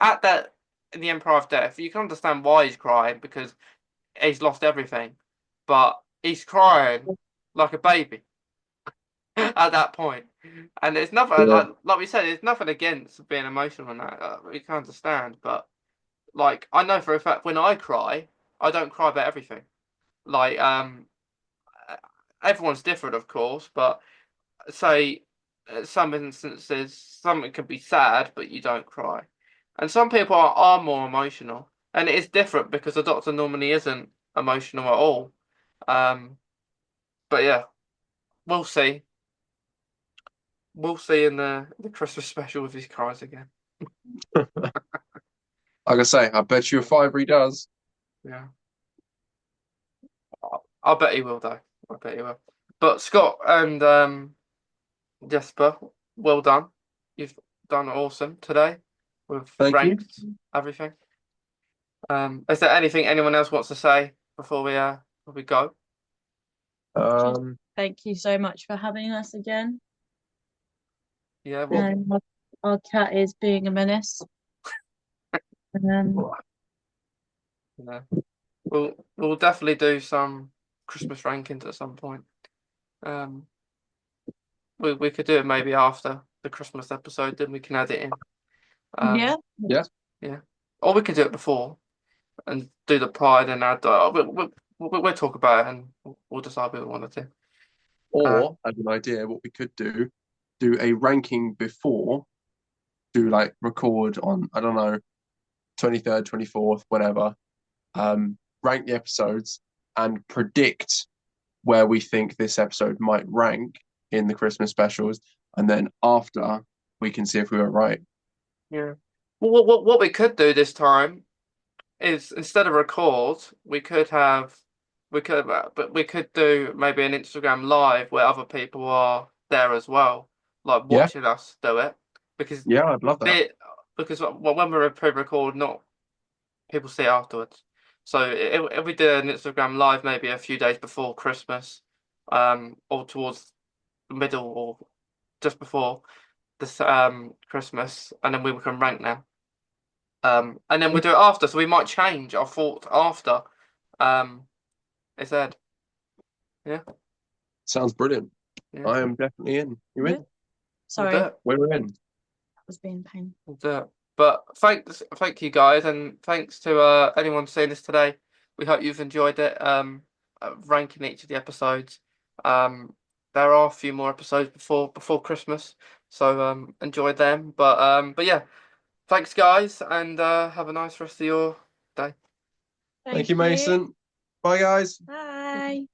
at that in the Empire of Death, you can understand why he's crying because he's lost everything, but he's crying like a baby at that point. And it's nothing yeah, like we said, it's nothing against being emotional and that. We can understand, but like I know for a fact when I cry, I don't cry about everything. Like everyone's different, of course, but say some instances something can be sad but you don't cry, and some people are more emotional, and it is different because the Doctor normally isn't emotional at all. um but yeah, we'll see. We'll see in the Christmas special if he cries again. like I say, I bet you a fiver he does. Yeah, I bet he will though. I bet he will. But Scott and Jesper, well done. You've done awesome today. We've Thank you. ranked everything. Is there anything anyone else wants to say before we go? Just Um, thank you so much for having us again. Yeah, well, And our cat is being a menace. Um, yeah, we'll definitely do some Christmas rankings at some point. Um, we could do it maybe after the Christmas episode, then we can add it in. yeah, yeah. Yeah, or we could do it before and do the pride and add. We'll talk about it and we'll decide what we want to do. Uh, Or as an idea, what we could do a ranking before, do like record on, I don't know, 23rd, 24th, whatever. Rank the episodes and predict where we think this episode might rank in the Christmas specials, and then after we can see if we were right. yeah. Well, what we could do this time is instead of record, but we could do maybe an Instagram live where other people are there as well, like Yeah, watching us do it, because yeah, I'd love that. it well, when we're pre-record, not people see it afterwards. So if we did an Instagram live maybe a few days before Christmas, or towards the middle or just before this Christmas, and then we can rank now. And then we do it after, so we might change our thought after. Instead, yeah, Sounds brilliant. yeah, I am definitely in. You yeah. in? we'll do Sorry, it. We're in. that was being a pain. We'll do it. But thank you guys, and thanks to anyone seeing this today. We hope you've enjoyed it. Ranking each of the episodes. Um, there are a few more episodes before Christmas, so enjoy them. But yeah, thanks guys, and have a nice rest of your day. Thank Thank you, you. Mason. Bye, guys. Bye.